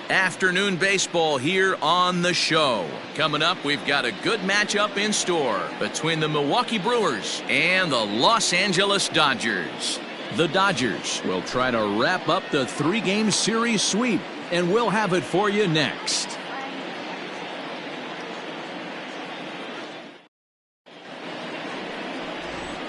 Afternoon baseball here on the show. Coming up, we've got a good matchup in store between the Milwaukee Brewers and the Los Angeles Dodgers. The Dodgers will try to wrap up the three-game series sweep, and we'll have it for you next.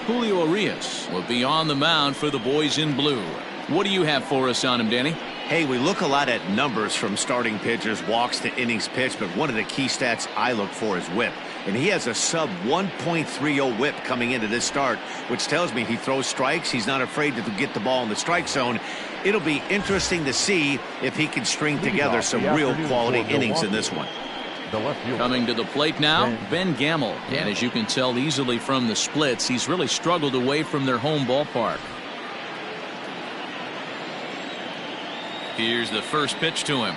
Julio Urias will be on the mound for the boys in blue. What do you have for us on him, Danny? Hey, we look a lot at numbers from starting pitchers, walks to innings pitched, but one of the key stats I look for is whip. And he has a sub 1.30 whip coming into this start, which tells me he throws strikes. He's not afraid to get the ball in the strike zone. It'll be interesting to see if he can string together some real quality innings in this one. Coming to the plate now, Ben Gamel. And as you can tell easily from the splits, he's really struggled away from their home ballpark. Here's the first pitch to him.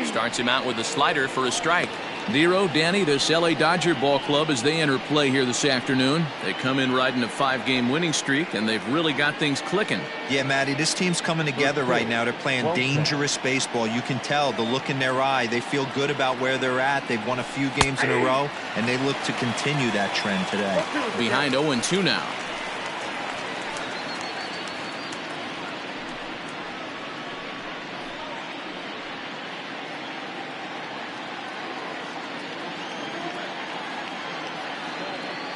Starts him out with a slider for a strike. Zero, Danny, this LA Dodger ball club as they enter play here this afternoon. They come in riding a 5-game winning streak, and they've really got things clicking. Yeah, Matty, this team's coming together right now. They're playing dangerous baseball. You can tell the look in their eye. They feel good about where they're at. They've won a few games in a row, and they look to continue that trend today. Behind 0-2 now.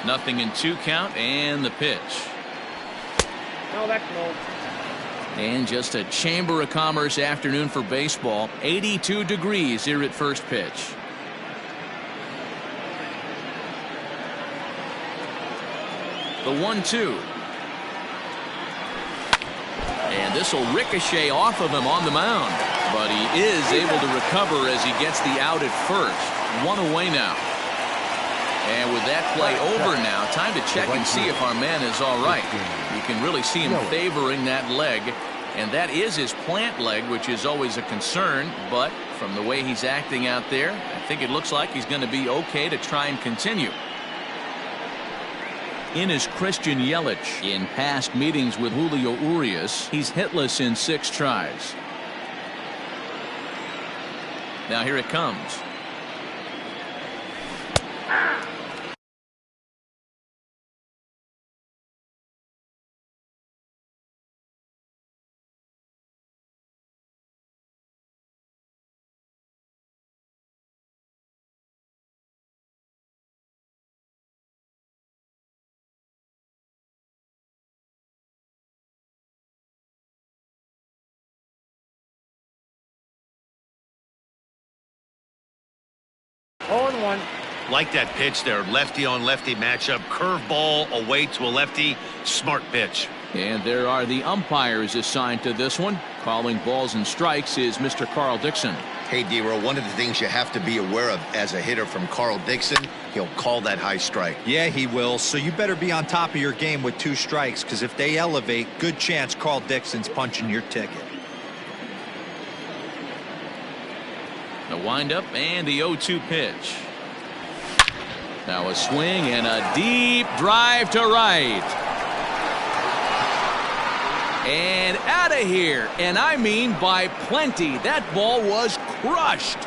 Nothing in 2 count, and the pitch. No, that's no. And just a Chamber of Commerce afternoon for baseball. 82 degrees here at first pitch. The 1-2. And this will ricochet off of him on the mound. But he is able to recover as he gets the out at first. 1 away now. And with that play over now, time to check and see if our man is all right. You can really see him favoring that leg, and that is his plant leg, which is always a concern. But from the way he's acting out there, I think it looks like he's going to be okay to try and continue. In is Christian Yelich. In past meetings with Julio Urias, he's hitless in 6 tries. Now here it comes. On 1. Like that pitch there, lefty on lefty matchup, curveball away to a lefty, smart pitch. And there are the umpires assigned to this one. Calling balls and strikes is Mr. Carl Dixon. Hey, D-Row, one of the things you have to be aware of as a hitter from Carl Dixon, he'll call that high strike. Yeah, he will. So you better be on top of your game with 2 strikes, because if they elevate, good chance Carl Dixon's punching your ticket. The windup and the 0-2 pitch. Now a swing and a deep drive to right. And out of here. And I mean by plenty. That ball was crushed.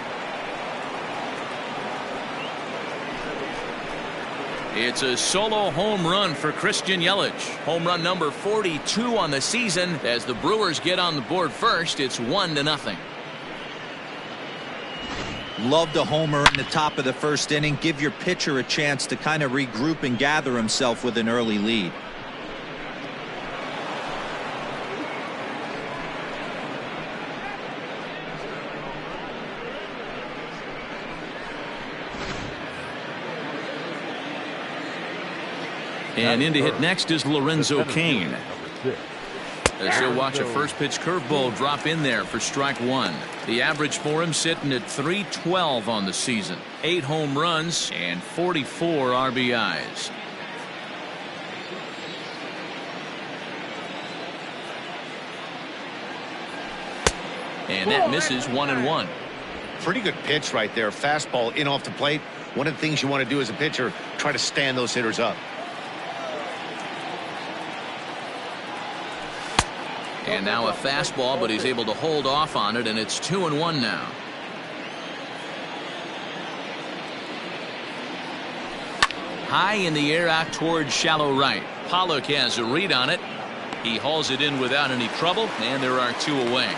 It's a solo home run for Christian Yelich. Home run number 42 on the season. As the Brewers get on the board first, it's 1-0. Love the homer in the top of the first inning. Give your pitcher a chance to kind of regroup and gather himself with an early lead. And in to hit next is Lorenzo Kane. As he'll watch a first pitch curveball drop in there for strike 1. The average for him sitting at .312 on the season. 8 home runs and 44 RBIs. And that misses 1-1. Pretty good pitch right there. Fastball in off the plate. One of the things you want to do as a pitcher, try to stand those hitters up. And now a fastball, but he's able to hold off on it, and it's 2-1 now. High in the air out towards shallow right. Pollock has a read on it. He hauls it in without any trouble, and there are 2 away.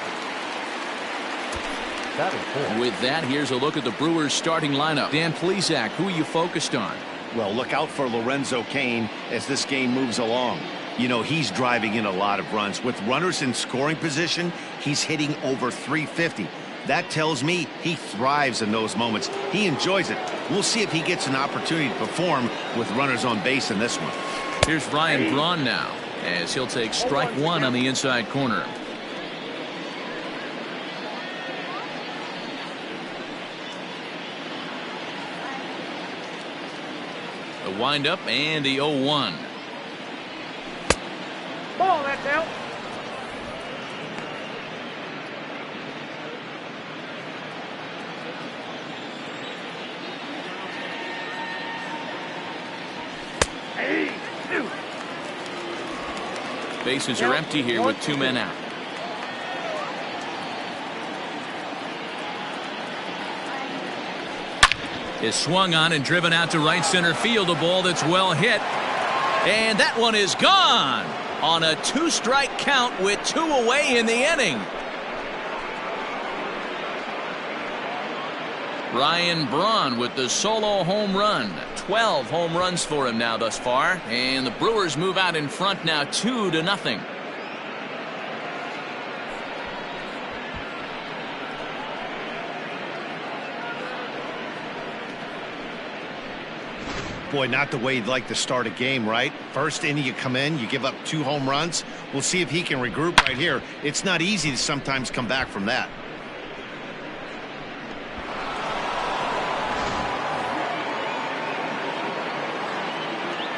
With that, here's a look at the Brewers starting lineup. Dan Plesac, who are you focused on? Well, look out for Lorenzo Kane as this game moves along. You know, he's driving in a lot of runs. With runners in scoring position, he's hitting over 350. That tells me he thrives in those moments. He enjoys it. We'll see if he gets an opportunity to perform with runners on base in this one. Here's Ryan Braun now, as he'll take strike 1 on the inside corner. The windup and the 0-1. Ball, that's out. Bases are empty here with 2 men out. Is swung on and driven out to right center field. A ball that's well hit. And that one is gone on a 2-strike count with 2 away in the inning. Ryan Braun with the solo home run. 12 home runs for him now thus far. And the Brewers move out in front now 2-0. Boy, not the way you'd like to start a game, right? First inning, you come in, you give up 2 home runs. We'll see if he can regroup right here. It's not easy to sometimes come back from that.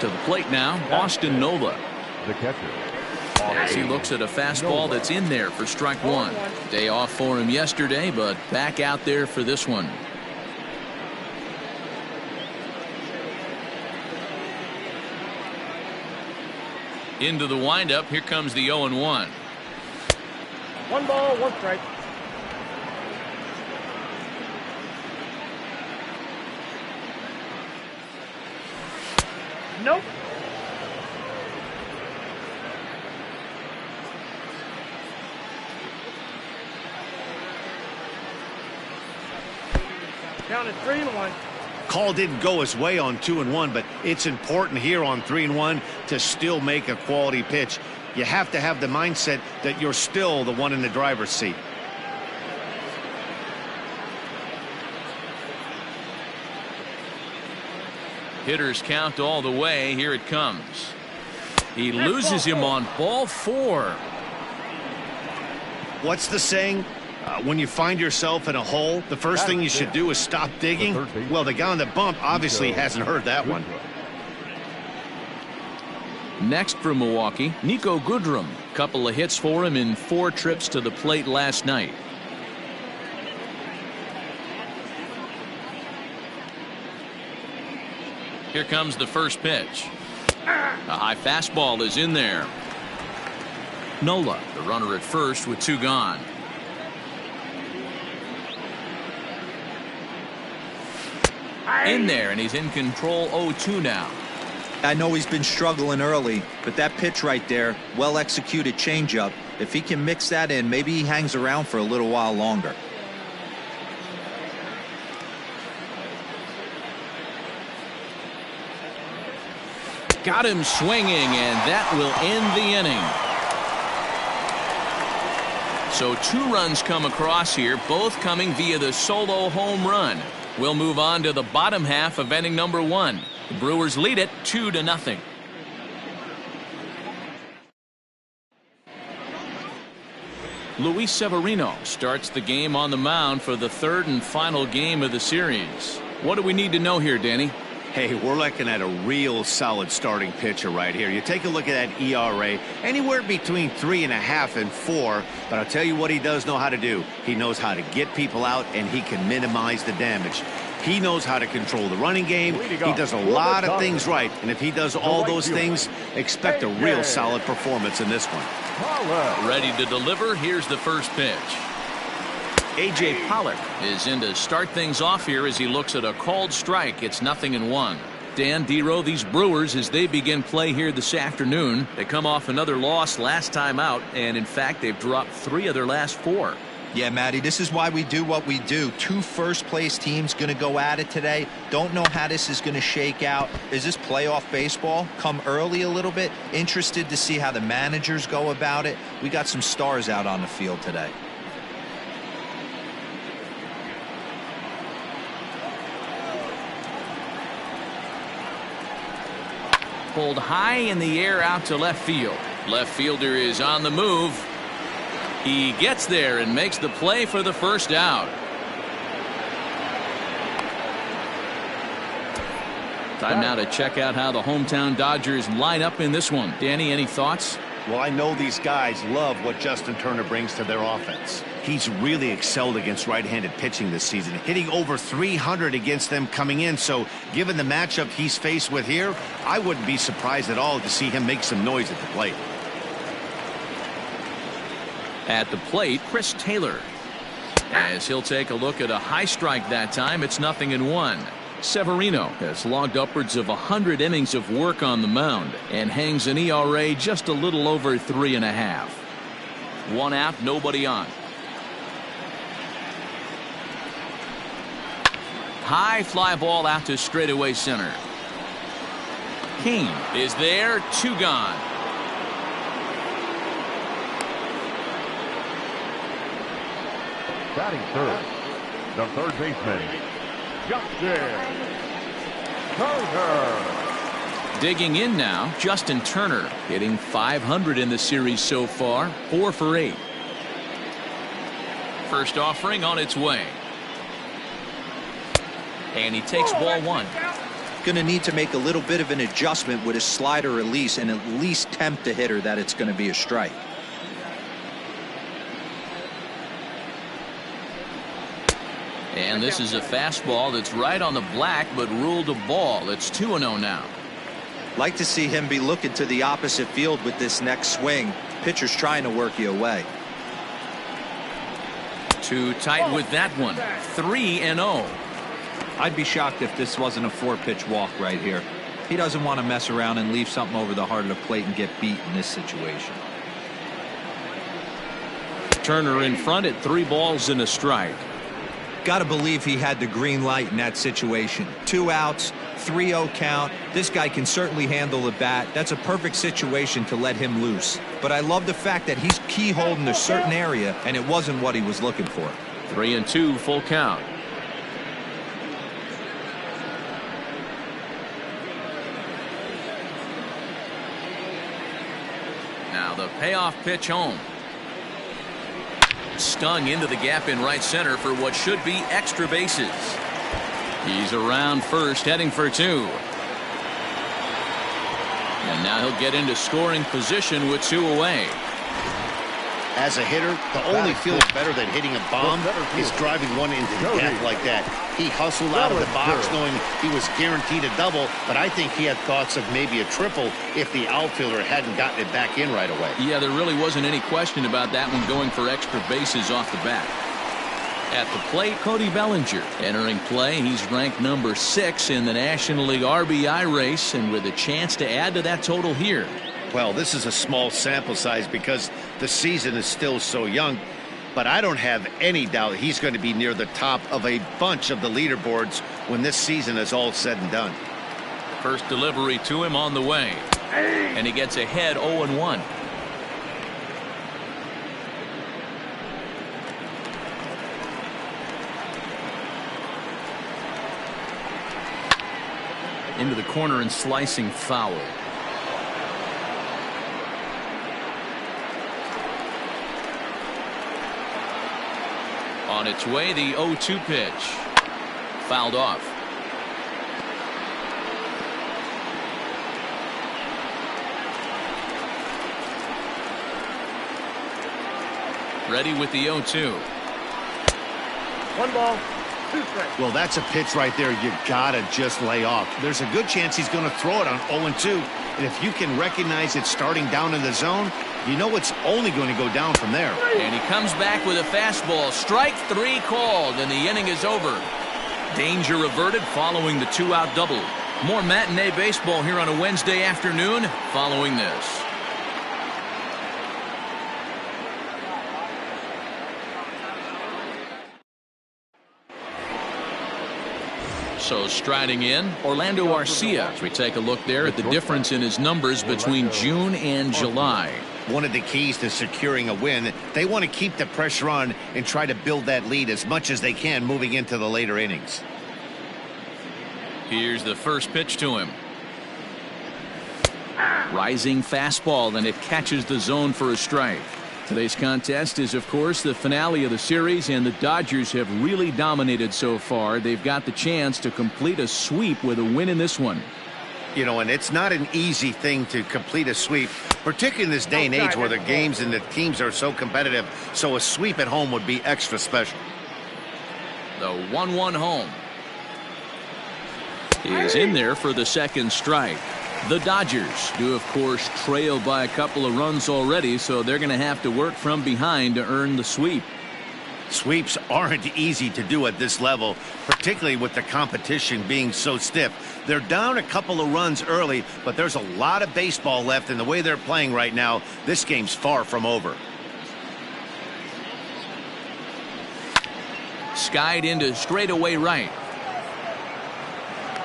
To the plate now, Austin Nola. The catcher. As he looks at a fastball that's in there for strike 1. Day off for him yesterday, but back out there for this one. Into the windup. Here comes the 0-1. 1 ball, 1 strike. Nope. Count is 3-1. Call didn't go his way on 2-1, but it's important here on 3-1 to still make a quality pitch. You have to have the mindset that you're still the one in the driver's seat. Hitters count all the way. Here it comes. He loses him on ball 4. What's the saying? When you find yourself in a hole, the first thing you should do is stop digging. Well, the guy on the bump obviously hasn't heard that one. Next for Milwaukee, Nico Goodrum. Couple of hits for him in 4 trips to the plate last night. Here comes the first pitch. A high fastball is in there. Nola, the runner at first with 2 gone. In there, and he's in control. 0-2 now. I know he's been struggling early, but that pitch right there, well executed changeup. If he can mix that in, maybe he hangs around for a little while longer. Got him swinging, and that will end the inning. So 2 runs come across here, both coming via the solo home run. We'll move on to the bottom half of inning number 1. The Brewers lead it 2-0. Luis Severino starts the game on the mound for the 3rd and final game of the series. What do we need to know here, Danny? Hey, we're looking at a real solid starting pitcher right here. You take a look at that ERA, anywhere between 3.5 and 4. But I'll tell you what he does know how to do. He knows how to get people out, and he can minimize the damage. He knows how to control the running game. He does a lot of things right. And if he does all those things, expect a real solid performance in this one. Ready to deliver. Here's the first pitch. A.J. Pollock is in to start things off here as he looks at a called strike. It's 0-1. Dan Dero, these Brewers, as they begin play here this afternoon, they come off another loss last time out, and in fact they've dropped 3 of their last 4. Yeah, Matty, this is why we do what we do. 2 first-place teams going to go at it today. Don't know how this is going to shake out. Is this playoff baseball? Come early a little bit. Interested to see how the managers go about it. We got some stars out on the field today. Pulled high in the air out to left field. Left fielder is on the move. He gets there and makes the play for the first out. Time now to check out how the hometown Dodgers line up in this one. Danny, any thoughts? Well, I know these guys love what Justin Turner brings to their offense. He's really excelled against right-handed pitching this season, hitting over 300 against them coming in. So given the matchup he's faced with here, I wouldn't be surprised at all to see him make some noise at the plate. At the plate, Chris Taylor. As he'll take a look at a high strike that time, it's 0-1. Severino has logged upwards of 100 innings of work on the mound and hangs an ERA just a little over 3.5. 1 out, nobody on. High fly ball out to straightaway center. Kane is there, 2 gone. Batting third, the third baseman, Justin Turner. Digging in now, Justin Turner, hitting 500 in the series so far, 4 for 8. First offering on its way. And he takes ball 1. Going to need to make a little bit of an adjustment with his slider release and at least tempt the hitter that it's going to be a strike. And this is a fastball that's right on the black but ruled a ball. It's 2-0 now. Like to see him be looking to the opposite field with this next swing. Pitcher's trying to work you away. Too tight with that one. 3-0. I'd be shocked if this wasn't a 4-pitch walk right here. He doesn't want to mess around and leave something over the heart of the plate and get beat in this situation. Turner in front at 3 balls and a strike. Got to believe he had the green light in that situation. 2 outs, 3-0 count. This guy can certainly handle the bat. That's a perfect situation to let him loose. But I love the fact that he's keyholding a certain area, and it wasn't what he was looking for. 3-2, full count. Now the payoff pitch home. Stung into the gap in right center for what should be extra bases. He's around first, heading for 2. And now he'll get into scoring position with 2 away. As a hitter, the only feeling better than hitting a bomb is driving one into the gap like that. He hustled out of the box knowing he was guaranteed a double, but I think he had thoughts of maybe a triple if the outfielder hadn't gotten it back in right away. Yeah, there really wasn't any question about that one going for extra bases off the bat. At the plate, Cody Bellinger entering play. He's ranked number 6 in the National League RBI race, and with a chance to add to that total here. Well, this is a small sample size because the season is still so young, but I don't have any doubt he's going to be near the top of a bunch of the leaderboards when this season is all said and done. First delivery to him on the way, and he gets ahead 0-1. Into the corner and slicing foul. On its way, the 0-2 pitch. Fouled off. Ready with the 0-2. 1 ball, 2 strikes. Well, that's a pitch right there you gotta just lay off. There's a good chance he's going to throw it on 0-2. And if you can recognize it starting down in the zone, You know it's only going to go down from there. And he comes back with a fastball. Strike 3 called, and the inning is over. Danger averted following the 2-out double. More matinee baseball here on a Wednesday afternoon following this. So striding in, Orlando Garcia. As we take a look there at the difference in his numbers between June and July. One of the keys to securing a win, they want to keep the pressure on and try to build that lead as much as they can moving into the later innings. Here's the first pitch to him. Rising fastball, and it catches the zone for a strike. Today's contest is, of course, the finale of the series, and the Dodgers have really dominated so far. They've got the chance to complete a sweep with a win in this one. You know, and it's not an easy thing to complete a sweep, particularly in this day and age where the games and the teams are so competitive. So a sweep at home would be extra special. The 1-1 home is in there for the second strike. The Dodgers do, of course, trail by a couple of runs already, so they're going to have to work from behind to earn the sweep. Sweeps aren't easy to do at this level, particularly with the competition being so stiff. They're down a couple of runs early, but there's a lot of baseball left, and the way they're playing right now, this game's far from over. Skied into straightaway right.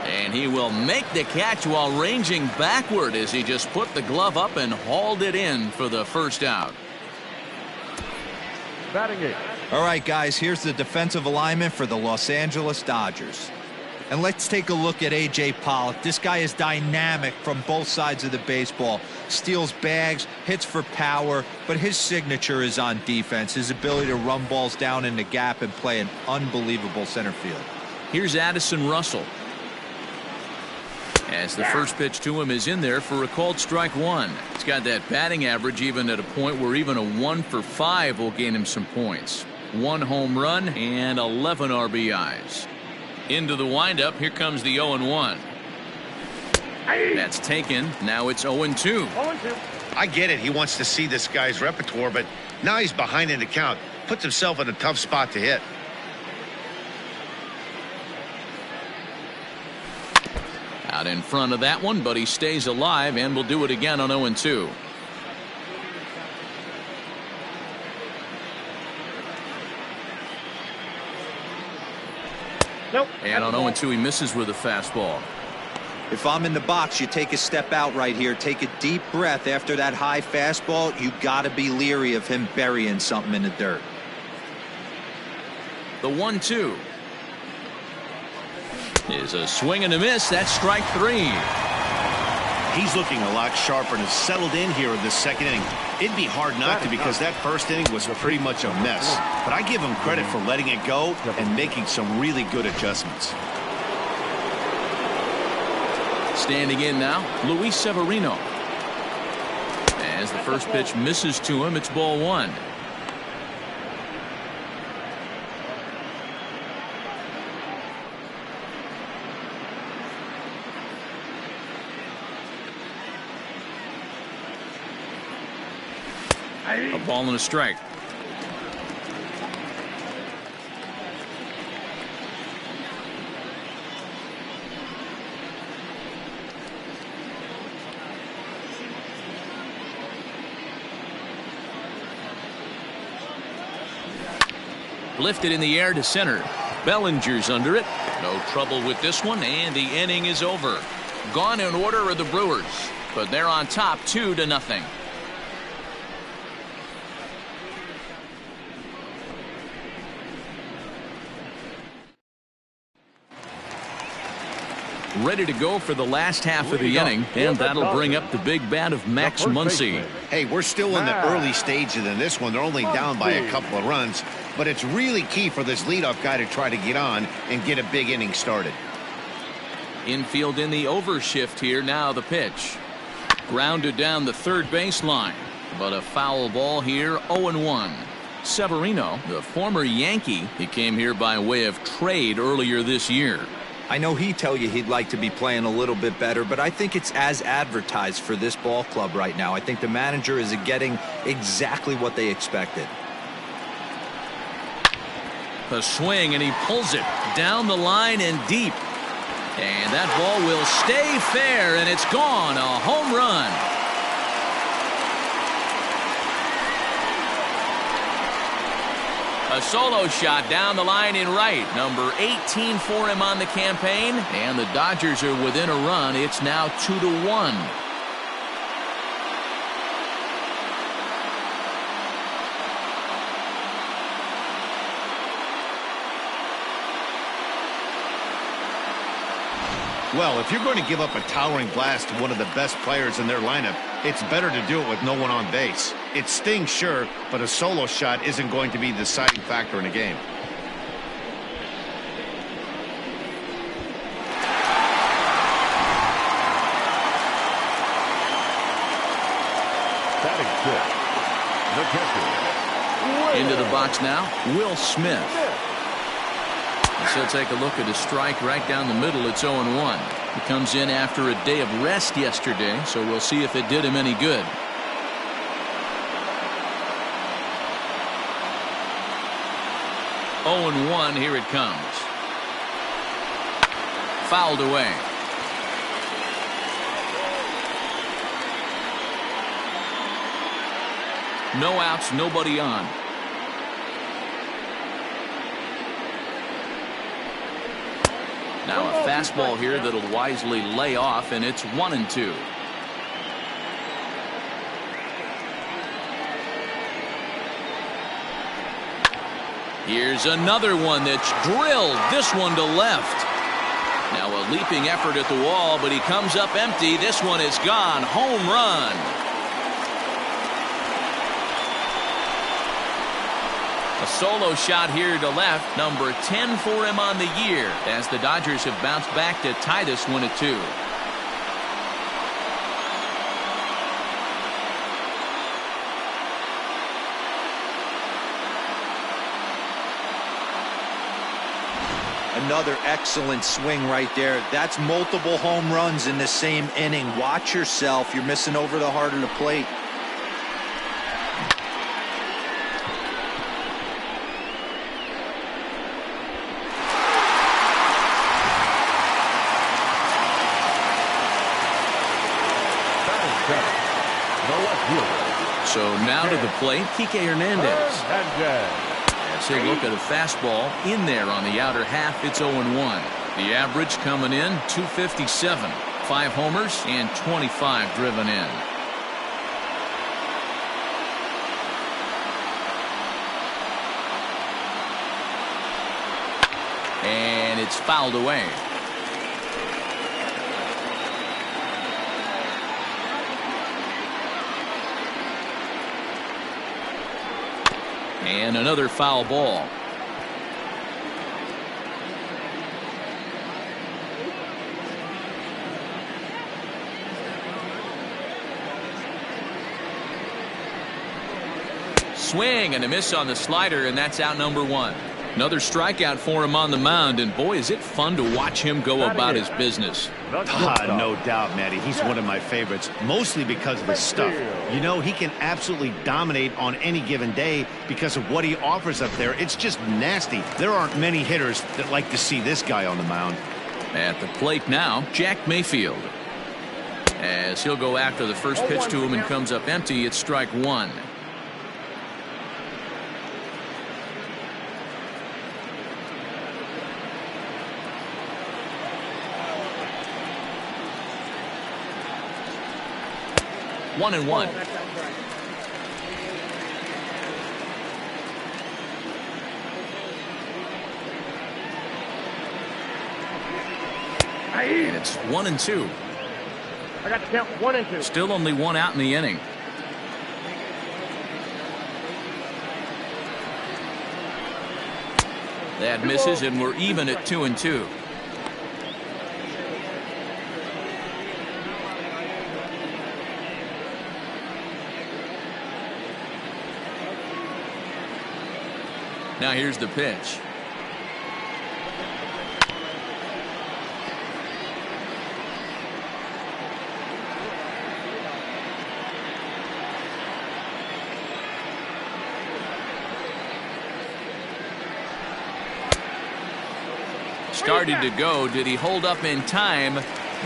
And he will make the catch while ranging backward as he just put the glove up and hauled it in for the first out. Batting it. All right, guys, here's the defensive alignment for the Los Angeles Dodgers. And let's take a look at A.J. Pollock. This guy is dynamic from both sides of the baseball. Steals bags, hits for power, but his signature is on defense. His ability to run balls down in the gap and play an unbelievable center field. Here's Addison Russell. As the first pitch to him is in there for a called strike 1. He's got that batting average even at a point where even a 1 for 5 will gain him some points. 1 home run and 11 RBIs. Into the windup, here comes the 0-1. That's taken. Now it's 0-2. 0-2. I get it. He wants to see this guy's repertoire, but now he's behind in the count. Puts himself in a tough spot to hit. Out in front of that one, but he stays alive and will do it again on 0-2. Nope. And on 0-2, he misses with a fastball. If I'm in the box, you take a step out right here. Take a deep breath after that high fastball. You got to be leery of him burying something in the dirt. The 1-2 is a swing and a miss. That's strike 3. He's looking a lot sharper and has settled in here in this second inning. It'd be hard not to because that first inning was pretty much a mess. But I give him credit for letting it go and making some really good adjustments. Standing in now, Luis Severino. As the first pitch misses to him, it's ball 1. A ball and a strike. Lifted in the air to center. Bellinger's under it. No trouble with this one, and the inning is over. Gone in order are the Brewers, but they're on top 2-0. Ready to go for the last half of the inning, and that'll bring up the big bat of Max Muncie. Hey, we're still in the early stages in this one. They're only down by a couple of runs, but it's really key for this leadoff guy to try to get on and get a big inning started. Infield in the overshift here. Now the pitch. Grounded down the third baseline, but a foul ball here. 0-1. Severino, the former Yankee, he came here by way of trade earlier this year. I know he'd tell you he'd like to be playing a little bit better, but I think it's as advertised for this ball club right now. I think the manager is getting exactly what they expected. The swing, and he pulls it down the line and deep. And that ball will stay fair, and it's gone. A home run. A solo shot down the line in right. Number 18 for him on the campaign. And the Dodgers are within a run. It's now 2-1. Well, if you're going to give up a towering blast to one of the best players in their lineup, it's better to do it with no one on base. It stings, sure, but a solo shot isn't going to be the deciding factor in a game. Batting fifth, the catcher. Into the box now, Will Smith. So take a look at a strike right down the middle. It's 0-1. He comes in after a day of rest yesterday, so we'll see if it did him any good. Oh, 0-1. Here it comes. Fouled away. No outs, nobody on. Now a fastball here that'll wisely lay off, and it's 1-2. Here's another one that's drilled. This one to left. Now a leaping effort at the wall, but he comes up empty. This one is gone. Home run. A solo shot here to left. Number 10 for him on the year, as the Dodgers have bounced back to tie this one at 2. Another excellent swing right there. That's multiple home runs in the same inning. Watch yourself. You're missing over the heart of the plate. So now to the plate, Kike Hernandez. As they look at a fastball in there on the outer half, it's 0-1. The average coming in 257. 5 homers and 25 driven in. And it's fouled away. And another foul ball. Swing and a miss on the slider, and that's out number 1. Another strikeout for him on the mound, and boy, is it fun to watch him go about his business. No doubt, Matty. He's one of my favorites, mostly because of his stuff. You know, he can absolutely dominate on any given day because of what he offers up there. It's just nasty. There aren't many hitters that like to see this guy on the mound. At the plate now, Jack Mayfield. As he'll go after the first pitch to him and comes up empty, it's strike 1. One and one. And it's 1-2. I got to count 1 and 2. Still only 1 out in the inning. That misses, and we're even at 2-2. Now here's the pitch. Started to go. Did he hold up in time?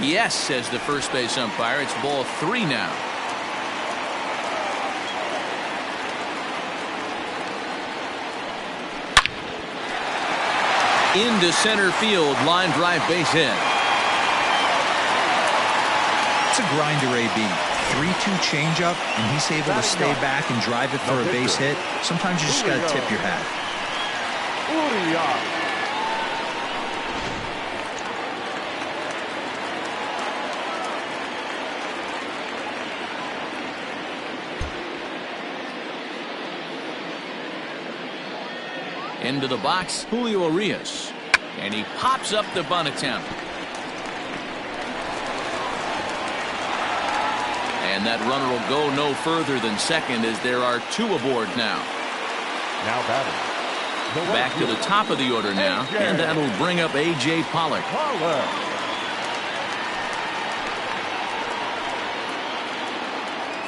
Yes, says the first base umpire. It's ball 3 now. Into center field, line drive, base hit. It's a grinder, AB. 3-2 changeup, and he's able to stay back and drive it for a base hit. Sometimes you just got to tip your hat. Into the box, Julio Urias. And he pops up the bunt attempt. And that runner will go no further than second as there are 2 aboard now. Now batting. Back to the top of the order now, and that'll bring up A.J. Pollock.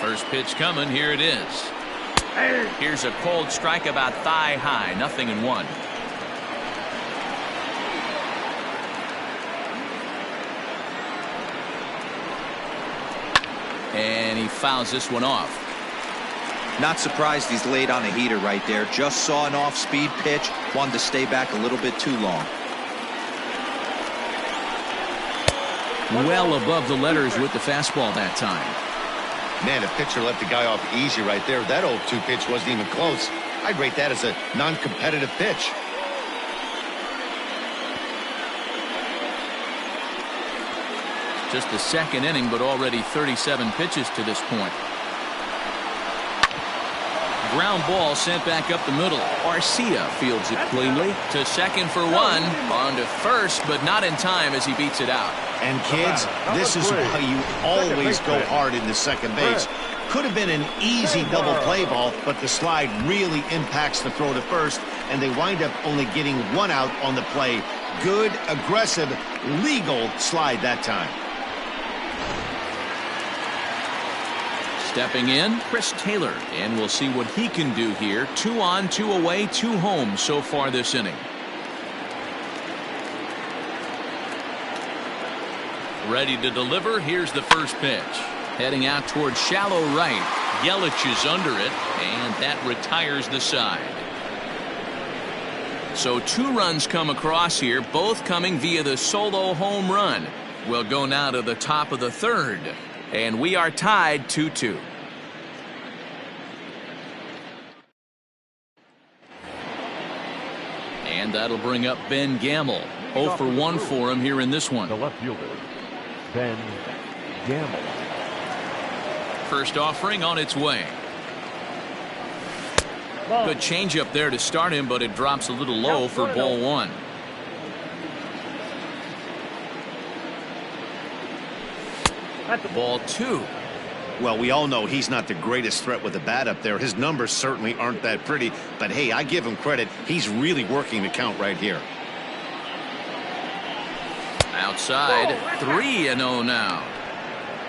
First pitch coming, here it is. Here's a cold strike about thigh high, 0-1. And he fouls this one off. Not surprised he's laid on a heater right there. Just saw an off-speed pitch. Wanted to stay back a little bit too long. Well above the letters with the fastball that time. Man, the pitcher let the guy off easy right there. That 0-2 pitch wasn't even close. I'd rate that as a non-competitive pitch. Just the second inning, but already 37 pitches to this point. Ground ball sent back up the middle. Garcia fields it cleanly to second for 1. On to first, but not in time as he beats it out. And kids, this is why you always go hard into second base. Could have been an easy double play ball, but the slide really impacts the throw to first, and they wind up only getting 1 out on the play. Good, aggressive, legal slide that time. Stepping in, Chris Taylor, and we'll see what he can do here. 2 on, 2 away, 2 home so far this inning. Ready to deliver. Here's the first pitch. Heading out towards shallow right. Yelich is under it, and that retires the side. So 2 runs come across here, both coming via the solo home run. We'll go now to the top of the 3rd. And we are tied 2-2. And that'll bring up Ben Gamel. 0 for 1 for him here in this one. The left fielder, Ben Gamel. First offering on its way. Good changeup there to start him, but it drops a little low for ball 1. Ball 2. Well, we all know he's not the greatest threat with the bat up there. His numbers certainly aren't that pretty, but hey, I give him credit. He's really working the count right here. Outside, 3-0 now.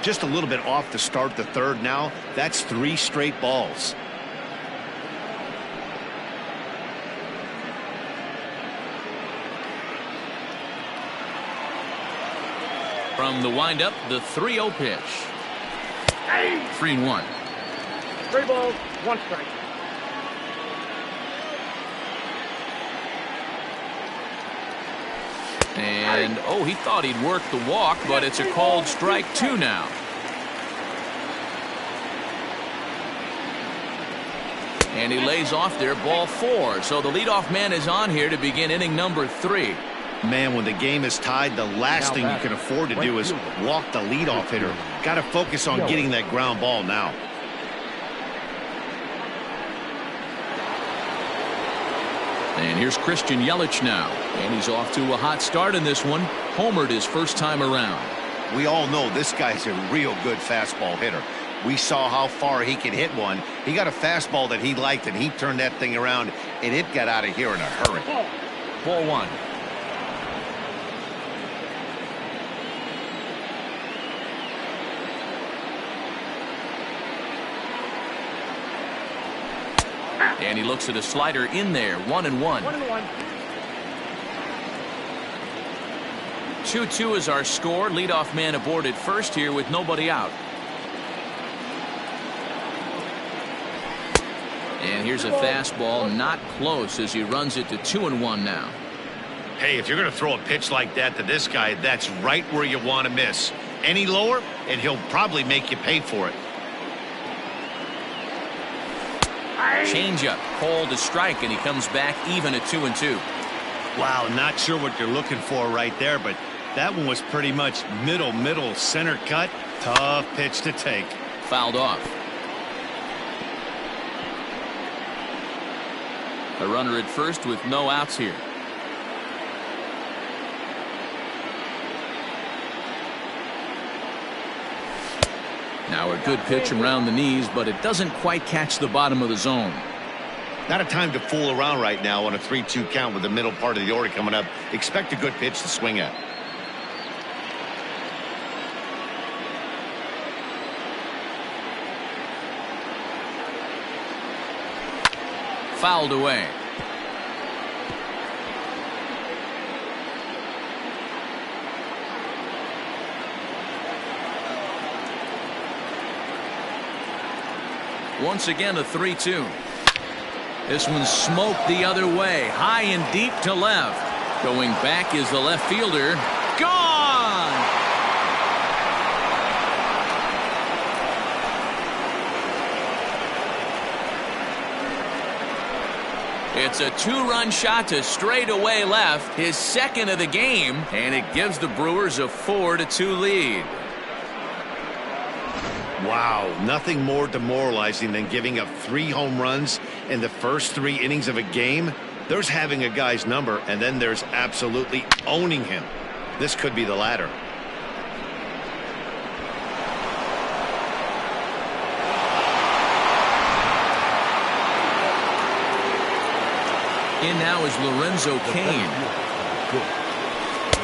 Just a little bit off to start the 3rd now. That's 3 straight balls. From the windup, the 3-0 pitch. 3-1. 3 balls, 1 strike. And, oh, he thought he'd work the walk, but it's a called strike 2 now. And he lays off there, ball 4. So the leadoff man is on here to begin inning number 3. Man, when the game is tied, the last thing you can afford to do is walk the leadoff hitter. Got to focus on getting that ground ball now. And here's Christian Yelich now. And he's off to a hot start in this one. Homered his first time around. We all know this guy's a real good fastball hitter. We saw how far he could hit one. He got a fastball that he liked, and he turned that thing around, and it got out of here in a hurry. Ball 1. And he looks at a slider in there. 1-1. 1-1. 2-2 is our score. Leadoff man aboard at first here with nobody out. And here's a fastball, not close, as he runs it to 2-1 now. Hey, if you're going to throw a pitch like that to this guy, that's right where you want to miss. Any lower, and he'll probably make you pay for it. Changeup, called a strike, and he comes back even at 2-2. Wow, not sure what you're looking for right there, but that one was pretty much middle, center cut. Tough pitch to take. Fouled off. A runner at first with no outs here. Now a good pitch around the knees, but it doesn't quite catch the bottom of the zone. Not a time to fool around right now on a 3-2 count with the middle part of the order coming up. Expect a good pitch to swing at. Fouled away. Once again, a 3-2. This one smoked the other way, high and deep to left. Going back is the left fielder. Gone! It's a 2-run shot to straightaway left, his second of the game, and it gives the Brewers a 4-2 lead. Wow, nothing more demoralizing than giving up 3 home runs in the first 3 innings of a game. There's having a guy's number, and then there's absolutely owning him. This could be the latter. In now is Lorenzo Kane.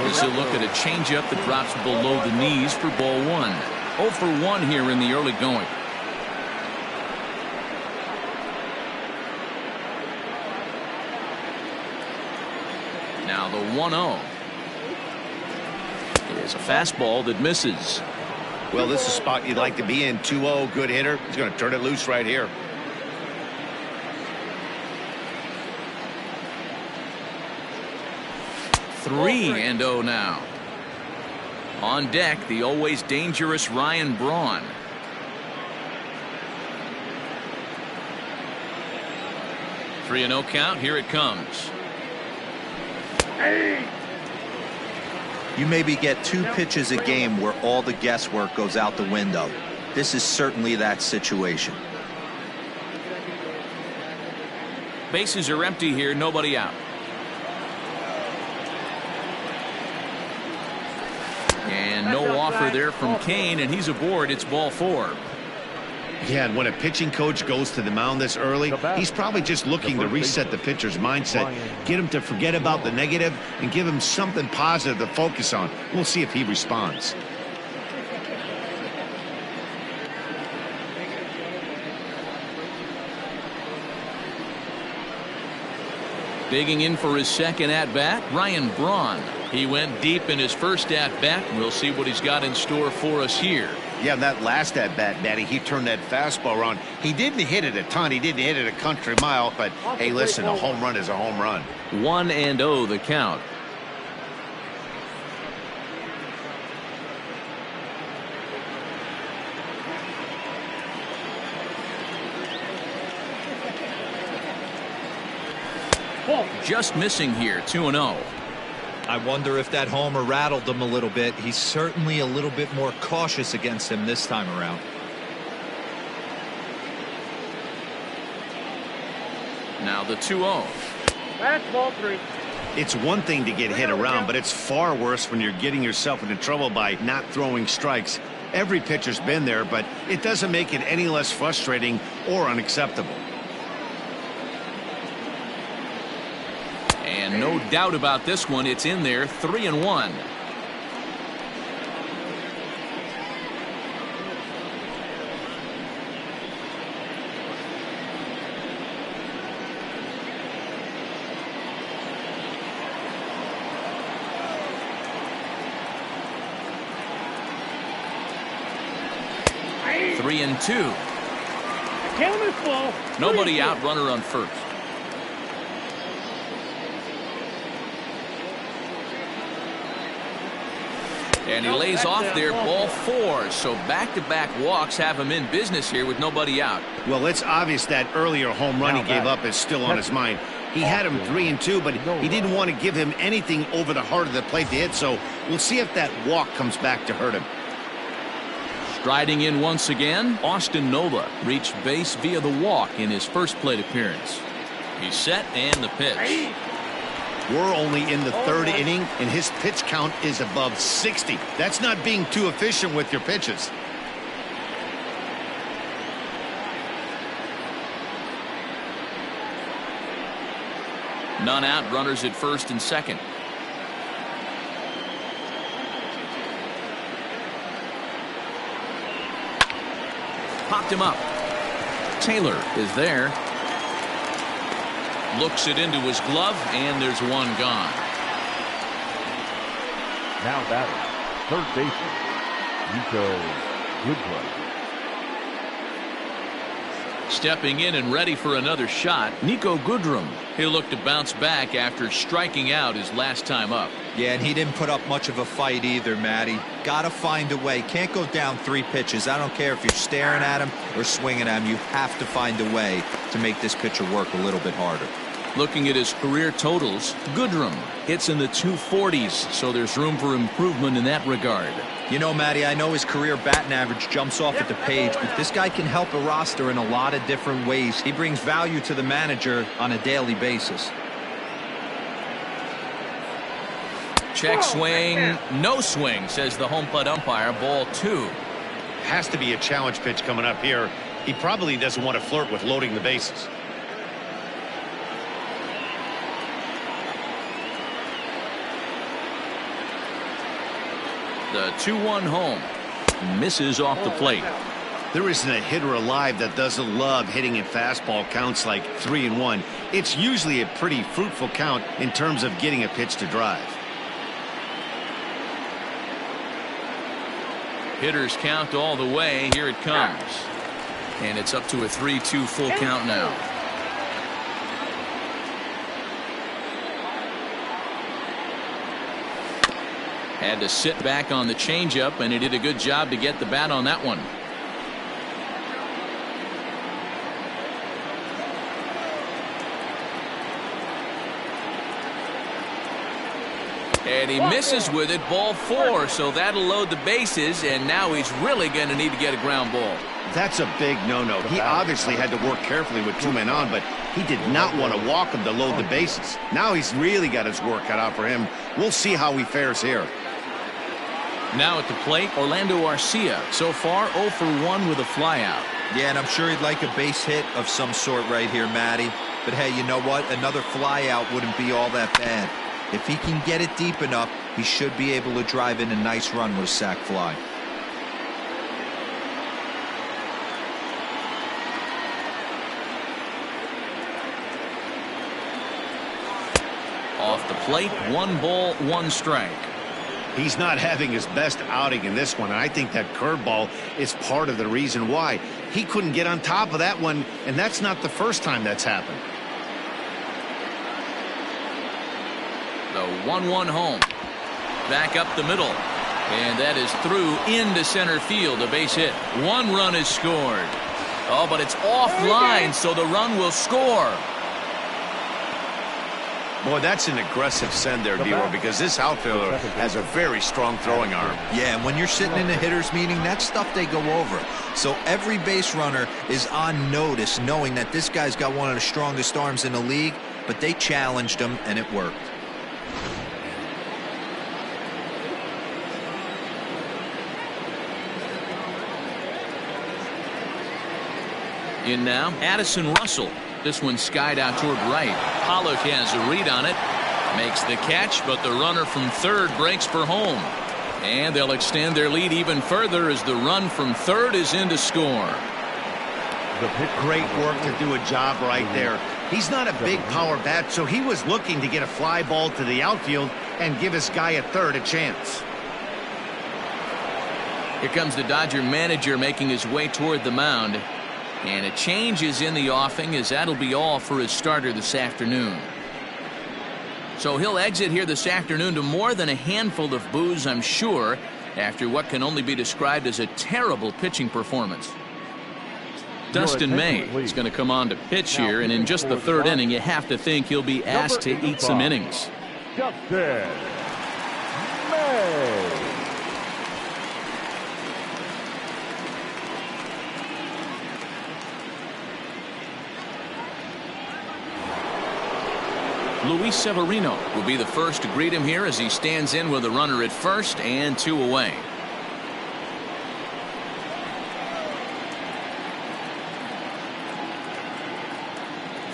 This is a look at a changeup that drops below the knees for ball 1. 0 for 1 here in the early going. Now the 1-0 is a fastball that misses. Well, this is a spot you'd like to be in. 2-0, good hitter. He's going to turn it loose right here. Three and 0 now. On deck, the always dangerous Braun. Three and 0 count. Here it comes. You maybe get 2 pitches a game where all the guesswork goes out the window. This is certainly that situation. Bases are empty here, nobody out. And no offer there from Kane, and he's aboard. It's ball 4. Yeah, and when a pitching coach goes to the mound this early, he's probably just looking to reset the pitcher's mindset, get him to forget about the negative, and give him something positive to focus on. We'll see if he responds. Digging in for his second at-bat, Braun. He went deep in his first at-bat. We'll see what he's got in store for us here. Yeah, that last at-bat, Daddy, he turned that fastball around. He didn't hit it a ton. He didn't hit it a country mile. But, hey, listen, a home run is a home run. 1-0 the count. Just missing here, 2-0. I wonder if that homer rattled him a little bit. He's certainly a little bit more cautious against him this time around. Now the 2-0. That's ball 3. It's one thing to get hit around, but it's far worse when you're getting yourself into trouble by not throwing strikes. Every pitcher's been there, but it doesn't make it any less frustrating or unacceptable. And no doubt about this one, it's in there. 3-1. 3-2. Count is full. Nobody out, runner on first. And he lays off there, ball 4. So back-to-back walks have him in business here with nobody out. Well, it's obvious that earlier home run he gave up is still on his mind. He had him 3-2, but he didn't want to give him anything over the heart of the plate to hit, so we'll see if that walk comes back to hurt him. Striding in once again, Austin Nola reached base via the walk in his first plate appearance. He's set and the pitch. We're only in the 3rd inning, and his pitch count is above 60. That's not being too efficient with your pitches. None out, runners at first and second. Popped him up. Taylor is there. Looks it into his glove, and there's one gone. Now batting, third baseman, Goodrum. Stepping in and ready for another shot, Niko Goodrum. He'll look to bounce back after striking out his last time up. Yeah, and he didn't put up much of a fight either, Matty. Got to find a way. Can't go down 3 pitches. I don't care if you're staring at him or swinging at him. You have to find a way to make this pitcher work a little bit harder. Looking at his career totals, Goodrum hits in the 240s, so there's room for improvement in that regard. You know, Matty, I know his career batting average jumps off at the page, but this guy can help a roster in a lot of different ways. He brings value to the manager on a daily basis. Check swing, no swing, says the home plate umpire. Ball 2. Has to be a challenge pitch coming up here. He probably doesn't want to flirt with loading the bases. The 2-1 home. Misses off the plate. There isn't a hitter alive that doesn't love hitting in fastball counts like 3-1. It's usually a pretty fruitful count in terms of getting a pitch to drive. Hitters count all the way. Here it comes. And it's up to a 3-2 full count now. Had to sit back on the changeup, and he did a good job to get the bat on that one. And he misses with it, ball 4, so that'll load the bases, and now he's really going to need to get a ground ball. That's a big no-no. He obviously had to work carefully with 2 men on, but he did not want to walk him to load the bases. Now he's really got his work cut out for him. We'll see how he fares here. Now at the plate, Orlando Garcia. So far, 0 for 1 with a flyout. Yeah, and I'm sure he'd like a base hit of some sort right here, Matty. But hey, you know what? Another flyout wouldn't be all that bad. If he can get it deep enough, he should be able to drive in a nice run with a sac fly. Off the plate, 1 ball, 1 strike. He's not having his best outing in this one, and I think that curveball is part of the reason why. He couldn't get on top of that one, and that's not the first time that's happened. The 1-1 home. Back up the middle. And that is through into center field. A base hit. 1 run is scored. Oh, but it's offline, so the run will score. Boy, that's an aggressive send there, D-Roy, because this outfielder has a very strong throwing arm. Yeah, and when you're sitting in a hitter's meeting, that's stuff they go over. So every base runner is on notice, knowing that this guy's got one of the strongest arms in the league, but they challenged him, and it worked. In now, Addison Russell. This one skied out toward right. Hallo has a read on it. Makes the catch, but the runner from third breaks for home. And they'll extend their lead even further as the run from third is in to score. Great work to do a job right there. He's not a big power bat, so he was looking to get a fly ball to the outfield and give his guy at third a chance. Here comes the Dodger manager making his way toward the mound. And a change is in the offing, as that'll be all for his starter this afternoon. So he'll exit here this afternoon to more than a handful of boos, I'm sure, after what can only be described as a terrible pitching performance. Dustin May is going to come on to pitch here, and in just the third inning, you have to think he'll be asked to eat some innings. Dustin May. Luis Severino will be the first to greet him here as he stands in with a runner at first and 2 away.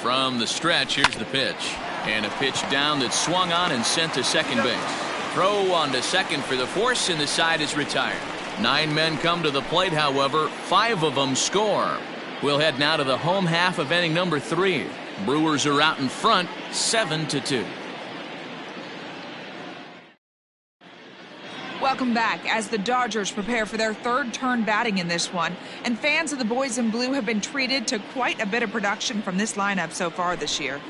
From the stretch, here's the pitch. And a pitch down that's swung on and sent to second base. Throw on to second for the force, and the side is retired. 9 men come to the plate, however. 5 of them score. We'll head now to the home half of inning number 3. Brewers are out in front, 7-2. Welcome back as the Dodgers prepare for their third turn batting in this one, and fans of the boys in blue have been treated to quite a bit of production from this lineup so far this year.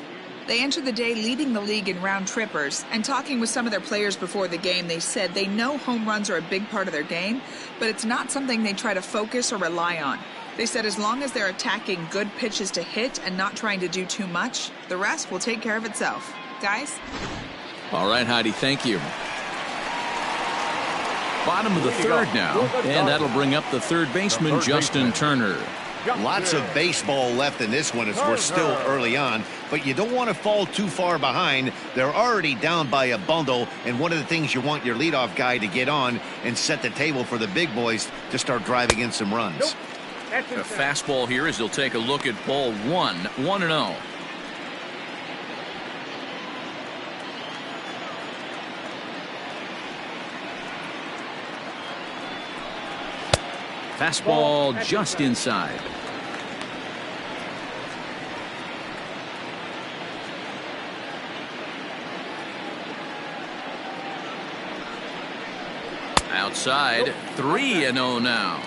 They enter the day leading the league in round trippers, and talking with some of their players before the game, they said they know home runs are a big part of their game, but it's not something they try to focus or rely on. They said as long as they're attacking good pitches to hit and not trying to do too much, the rest will take care of itself. Guys? All right, Heidi, thank you. Bottom of the third now, and that'll bring up the third baseman, Justin Turner. Lots of baseball left in this one as we're still early on, but you don't want to fall too far behind. They're already down by a bundle, and one of the things you want your leadoff guy to get on and set the table for the big boys to start driving in some runs. A fastball here as they'll take a look at ball 1, 1-0. Fastball just inside. Outside, 3-0 now.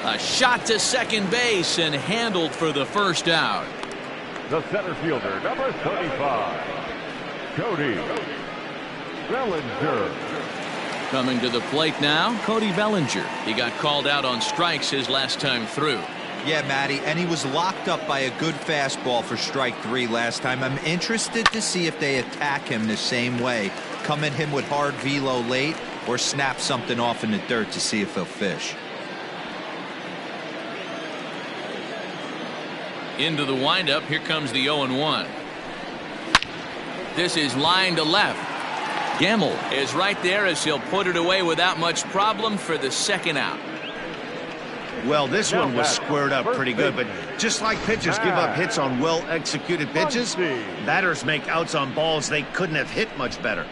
A shot to second base and handled for the first out. The center fielder, number 35, Cody Bellinger. Coming to the plate now, Cody Bellinger. He got called out on strikes his last time through. Yeah, Matty, and he was locked up by a good fastball for strike 3 last time. I'm interested to see if they attack him the same way. Come at him with hard velo late or snap something off in the dirt to see if he'll fish. Into the windup, here comes the 0-1. This is line to left. Gamel is right there as he'll put it away without much problem for the second out. Well, this one was squared up pretty good, but just like pitchers give up hits on well-executed pitches, batters make outs on balls they couldn't have hit much better.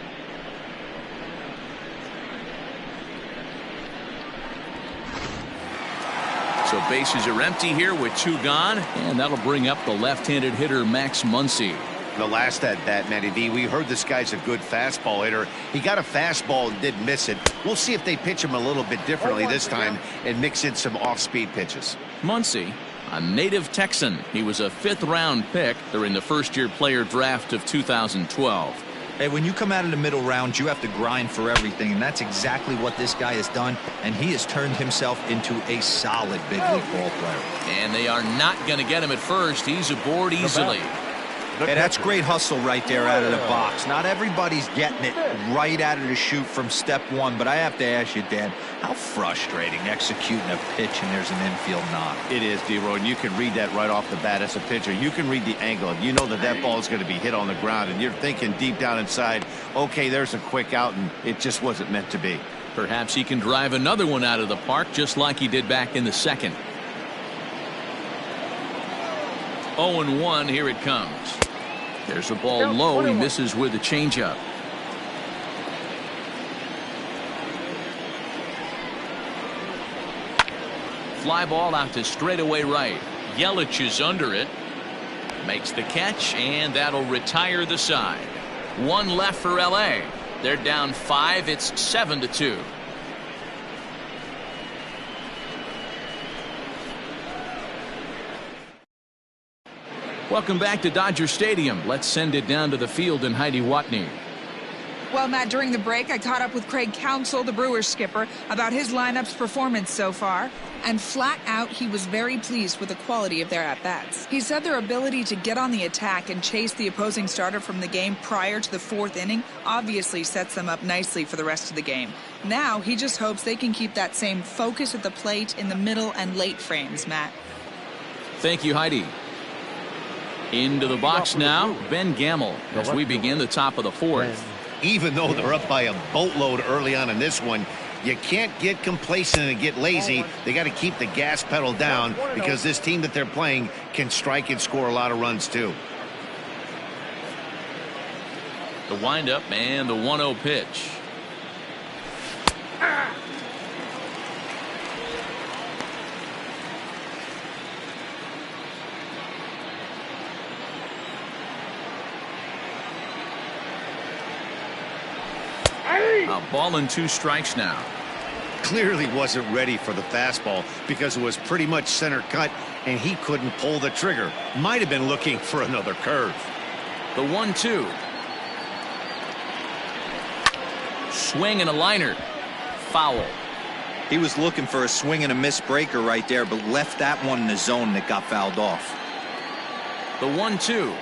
So bases are empty here with 2 gone, and that'll bring up the left-handed hitter Max Muncie. The last at bat, Matty V, we heard this guy's a good fastball hitter. He got a fastball and didn't miss it. We'll see if they pitch him a little bit differently this time and mix in some off-speed pitches. Muncie, a native Texan. He was a 5th-round pick during the first-year player draft of 2012. Hey, when you come out of the middle rounds, you have to grind for everything, and that's exactly what this guy has done, and he has turned himself into a solid big league ball player. And they are not going to get him at first. He's aboard easily. Hey, that's great hustle right there out of the box. Not everybody's getting it right out of the chute from step 1, but I have to ask you, Dan, how frustrating executing a pitch and there's an infield knock. It is, D-Roy, and you can read that right off the bat as a pitcher. You can read the angle. You know that that ball is going to be hit on the ground, and you're thinking deep down inside, okay, there's a quick out, and it just wasn't meant to be. Perhaps he can drive another one out of the park just like he did back in the second. 0-1, here it comes. There's a ball low. He misses with a changeup. fly ball out to straightaway right. Yelich is under it. Makes the catch, and that'll retire the side. One left for L.A. They're down 5. It's 7-2. Welcome back to Dodger Stadium. Let's send it down to the field in Heidi Watney. Well, Matt, during the break, I caught up with Craig Counsell, the Brewers skipper, about his lineup's performance so far. And flat out, he was very pleased with the quality of their at-bats. He said their ability to get on the attack and chase the opposing starter from the game prior to the 4th inning obviously sets them up nicely for the rest of the game. Now, he just hopes they can keep that same focus at the plate in the middle and late frames, Matt. Thank you, Heidi. Into the box now, Ben Gamel, as we begin the top of the 4th. Even though they're up by a boatload early on in this one, you can't get complacent and get lazy. They got to keep the gas pedal down because this team that they're playing can strike and score a lot of runs too. The windup and the 1-0 pitch. A ball and 2 strikes now. Clearly wasn't ready for the fastball because it was pretty much center cut and he couldn't pull the trigger. Might have been looking for another curve. The 1-2. Swing and a liner. Foul. He was looking for a swing and a miss breaker right there, but left that one in the zone that got fouled off. The 1-2.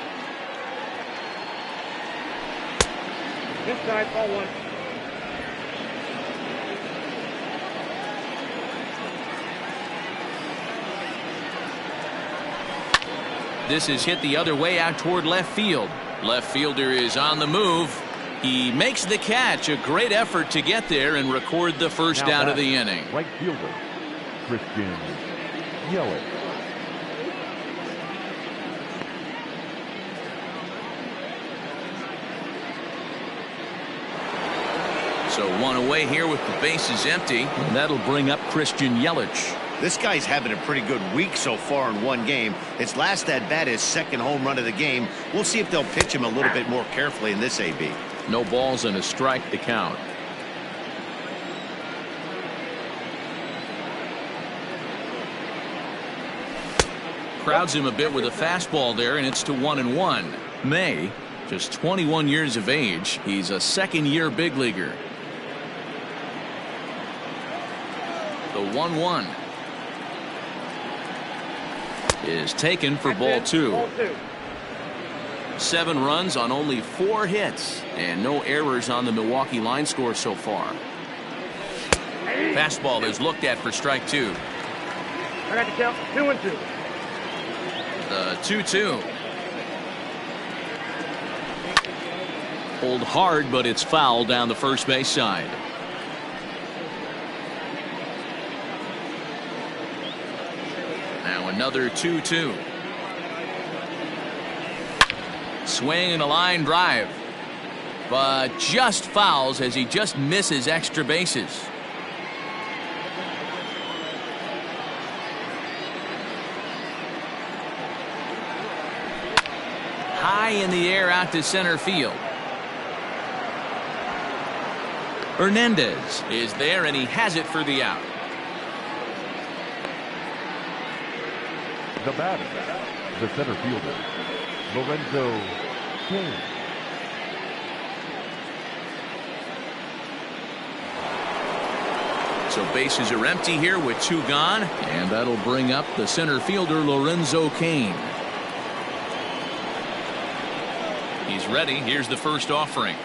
Inside, ball 1. This is hit the other way out toward left field. Left fielder is on the move. He makes the catch. A great effort to get there and record the first out of the inning. Right fielder, Christian Yelich. So 1 away here with the bases empty. And that'll bring up Christian Yelich. This guy's having a pretty good week so far in one game. His last at bat, his 2nd home run of the game. We'll see if they'll pitch him a little bit more carefully in this AB. No balls and a strike to count. Crowds him a bit with a fastball there, and it's to 1-1. May, just 21 years of age. He's a 2nd-year big leaguer. The 1-1 is taken for ball 2. 7 runs on only 4 hits and no errors on the Milwaukee line score so far. Fastball is looked at for strike 2. I got to count 2-2. The 2-2. Pulled hard, but it's foul down the first base side. Now another 2-2. Swing and a line drive, but just fouls as he just misses extra bases. High in the air out to center field. Hernandez is there, and he has it for the out. The batter, the center fielder, Lorenzo Kane. So bases are empty here with 2 gone, and that'll bring up the center fielder Lorenzo Kane. He's ready. Here's the first offering.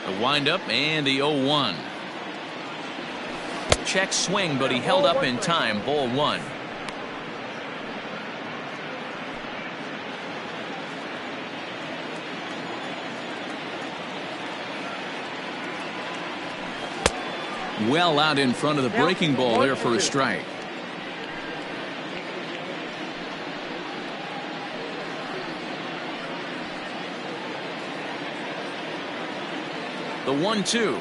The windup and the 0-1. Check swing, but he held up in time. Ball 1. Well out in front of the breaking ball there for a strike. The 1-2.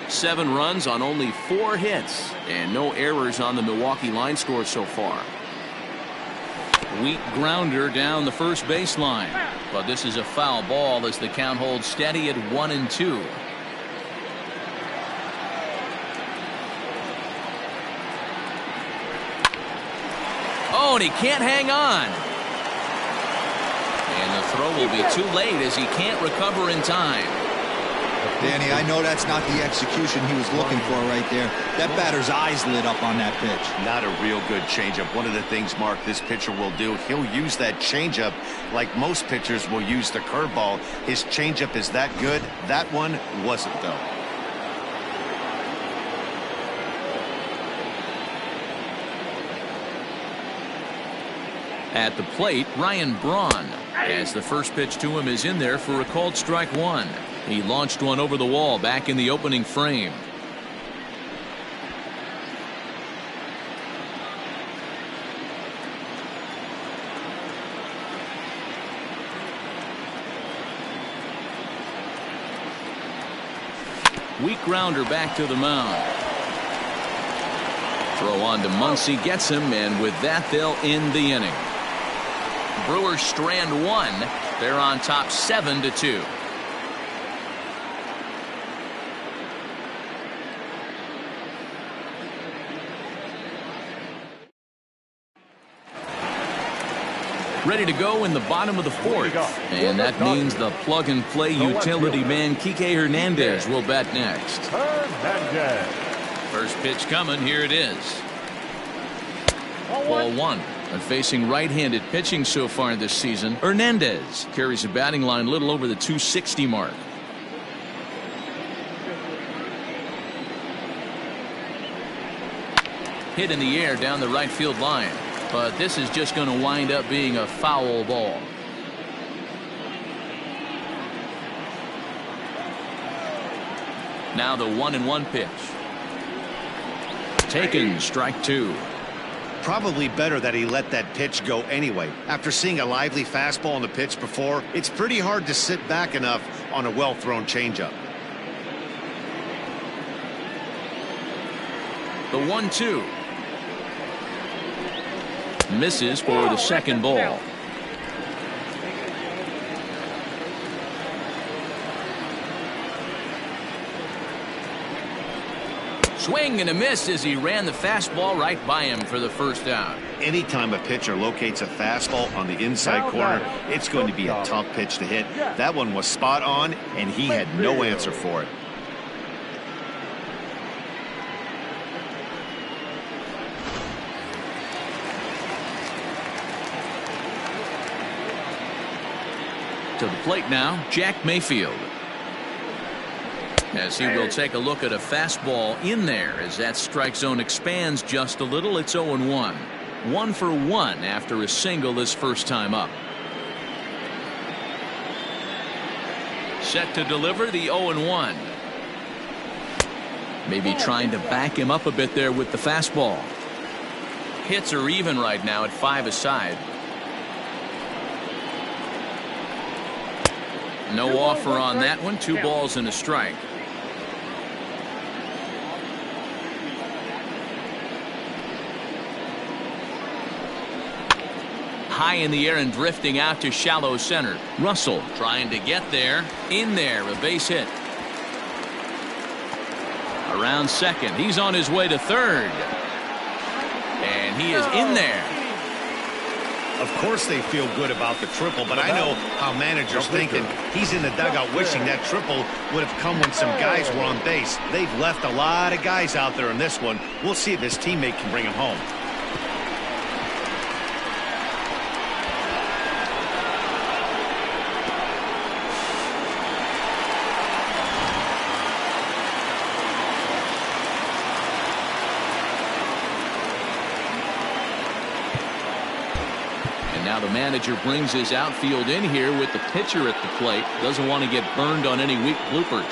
Seven runs on only 4 hits, and no errors on the Milwaukee line score so far. Weak grounder down the first baseline, but this is a foul ball as the count holds steady at 1-2. Oh, and he can't hang on. And the throw will be too late as he can't recover in time. Danny, I know that's not the execution he was looking for right there. That batter's eyes lit up on that pitch. Not a real good changeup. One of the things, Mark, this pitcher will do, he'll use that changeup like most pitchers will use the curveball. His changeup is that good. That one wasn't, though. At the plate, Ryan Braun, as the first pitch to him is in there for a called strike one. He launched one over the wall back in the opening frame. Weak grounder back to the mound. Throw on to Muncie, gets him, and with that they'll end the inning. Brewers strand one. They're on top 7-2. Ready to go in the bottom of the fourth. And that means the plug-and-play utility man Kike Hernandez will bat next. First pitch coming. Here it is. Ball one. And facing right-handed pitching so far this season, Hernandez carries a batting line a little over the 260 mark. Hit in the air down the right field line. But this is just going to wind up being a foul ball. Now the 1-1 pitch. Taken, strike two. Probably better that he let that pitch go anyway. After seeing a lively fastball on the pitch before, it's pretty hard to sit back enough on a well-thrown changeup. The 1-2. Misses for the second ball. Swing and a miss as he ran the fastball right by him for the first out. Anytime a pitcher locates a fastball on the inside corner, it's going to be a tough pitch to hit. That one was spot on, and he had no answer for it. To the plate now, Jack Mayfield. As he will take a look at a fastball in there as that strike zone expands just a little. It's 0-1. 1 for 1 after a single this first time up. Set to deliver the 0-1. Maybe trying to back him up a bit there with the fastball. Hits are even right now at 5 aside. No offer on that one. 2 balls and a strike. High in the air and drifting out to shallow center. Russell trying to get there. In there, a base hit. Around second. He's on his way to third. And he is in there. Of course they feel good about the triple, but I know how managers thinking. He's in the dugout wishing that triple would have come when some guys were on base. They've left a lot of guys out there in this one. We'll see if his teammate can bring him home. Now the manager brings his outfield in here with the pitcher at the plate. Doesn't want to get burned on any weak bloopers.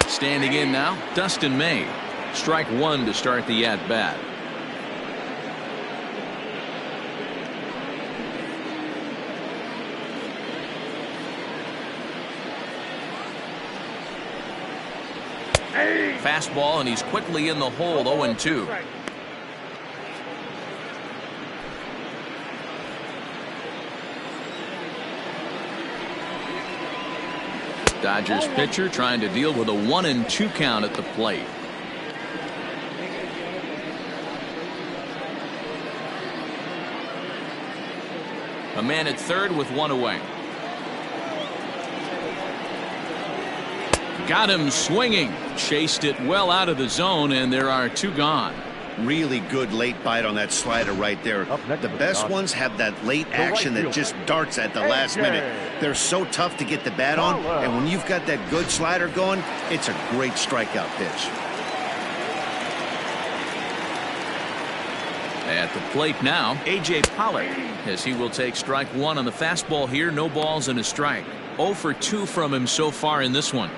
Standing in now, Dustin May. Strike one to start the at-bat. Fastball, and he's quickly in the hole, 0-2. Dodgers pitcher trying to deal with a 1-2 count at the plate. A man at third with one away. Got him swinging. Chased it well out of the zone, and there are two gone. Really good late bite on that slider right there. The best ones have that late action that just darts at the last minute. They're so tough to get the bat on, and when you've got that good slider going, it's a great strikeout pitch. At the plate now, A.J. Pollock, as he will take strike one on the fastball here. No balls and a strike. 0 for 2 from him so far in this one.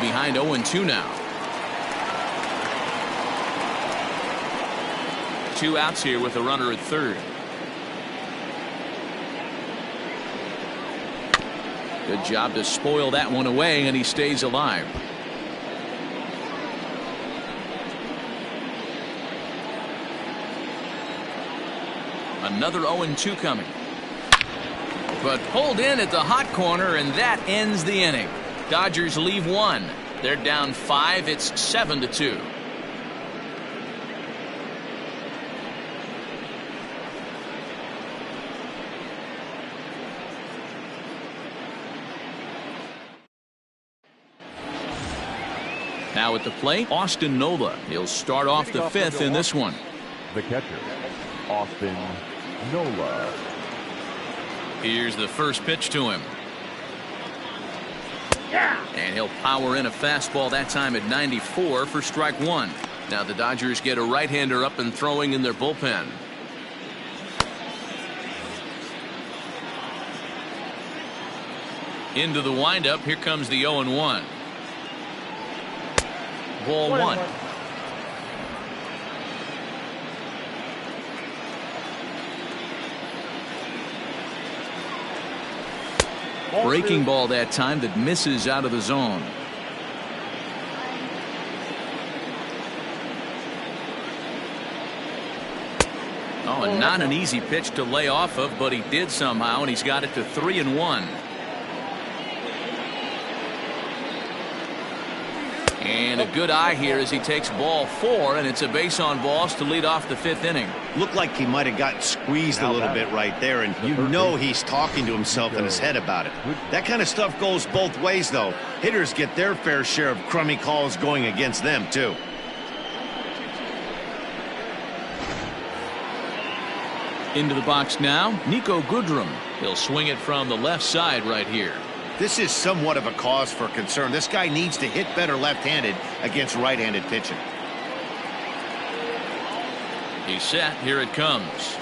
Behind 0-2 now. 2 outs here with a runner at third. Good job to spoil that one away, and he stays alive. Another 0-2 coming. But pulled in at the hot corner, and that ends the inning. Dodgers leave one. They're down 5. It's 7-2. Now at the plate, Austin Nola. He'll start off the 5th in this one. The catcher, Austin Nola. Here's the first pitch to him. And he'll power in a fastball, that time at 94 for strike one. Now the Dodgers get a right-hander up and throwing in their bullpen. Into the windup. Here comes the 0-1. Ball one. Breaking ball that time that misses out of the zone. Oh, and not an easy pitch to lay off of, but he did somehow, and he's got it to 3-1. And a good eye here as he takes ball 4, and it's a base on balls to lead off the 5th inning. Looked like he might have gotten squeezed a little bit right there, and you know he's talking to himself in his head about it. That kind of stuff goes both ways, though. Hitters get their fair share of crummy calls going against them, too. Into the box now, Nico Goodrum. He'll swing it from the left side right here. This is somewhat of a cause for concern. This guy needs to hit better left-handed against right-handed pitching. He's set. Here it comes.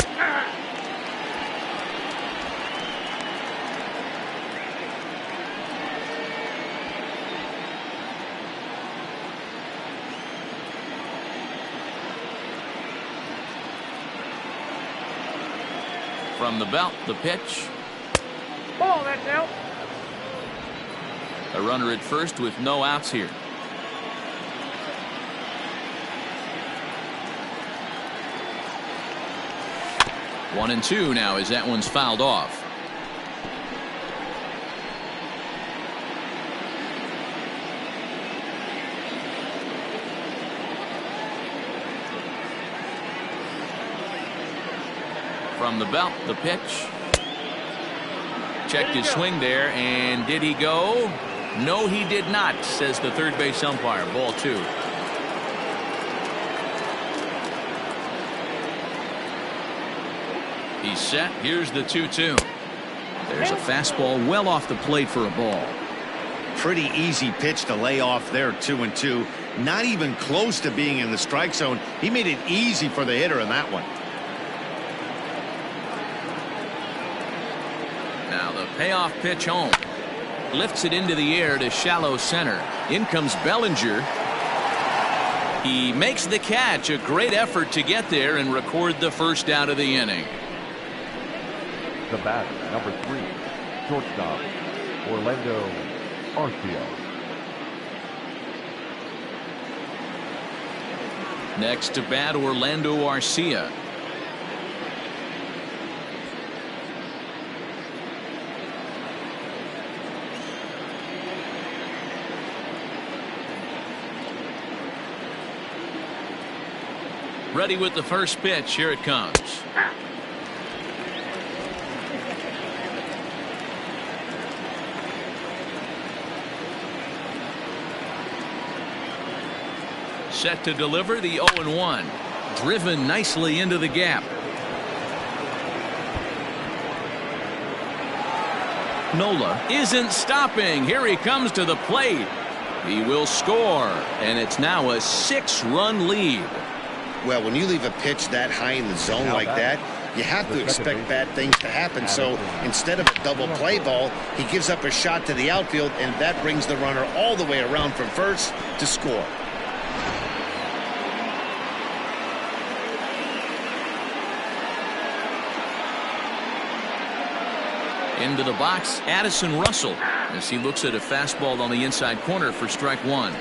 From the belt, the pitch. Ball, that's out. A runner at first with no outs here. One and two now as that one's fouled off. From the belt, the pitch. Checked his swing there, and did he go? No, he did not, says the third base umpire. Ball 2. He's set. Here's the 2-2. There's a fastball well off the plate for a ball. Pretty easy pitch to lay off there, 2-2. Not even close to being in the strike zone. He made it easy for the hitter in that one. Now the payoff pitch home. Lifts it into the air to shallow center. In comes Bellinger. He makes the catch. A great effort to get there and record the first out of the inning. The batter, number 3, shortstop, Orlando Garcia. Next to bat, Orlando Garcia. Ready with the first pitch. Here it comes. Set to deliver the 0-1. Driven nicely into the gap. Nola isn't stopping. Here he comes to the plate. He will score, and it's now a 6-run lead. Well, when you leave a pitch that high in the zone like that, you have to expect bad things to happen. So instead of a double play ball, he gives up a shot to the outfield, and that brings the runner all the way around from first to score. Into the box, Addison Russell, as he looks at a fastball on the inside corner for strike 1.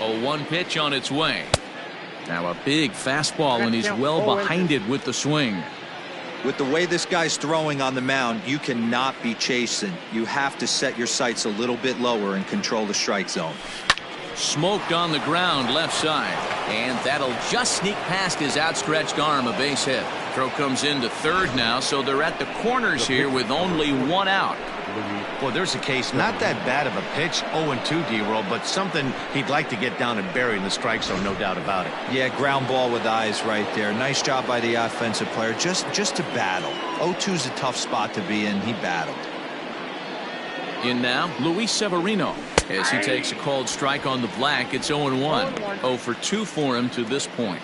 A 1 pitch on its way. Now a big fastball, and he's well behind it with the swing. With the way this guy's throwing on the mound, you cannot be chasing. You have to set your sights a little bit lower and control the strike zone. Smoked on the ground left side, and that'll just sneak past his outstretched arm. A base hit. Throw comes into third now, so they're at the corners here with only 1 out. Well, there's a case, not that bad of a pitch, 0-2 D-roll, but something he'd like to get down and bury in the strike zone, no doubt about it. Yeah, ground ball with eyes right there. Nice job by the offensive player, just to battle. 0-2 is a tough spot to be in. He battled. In now, Luis Severino, as he takes a called strike on the black. It's 0-1. 0 for 2 for him to this point.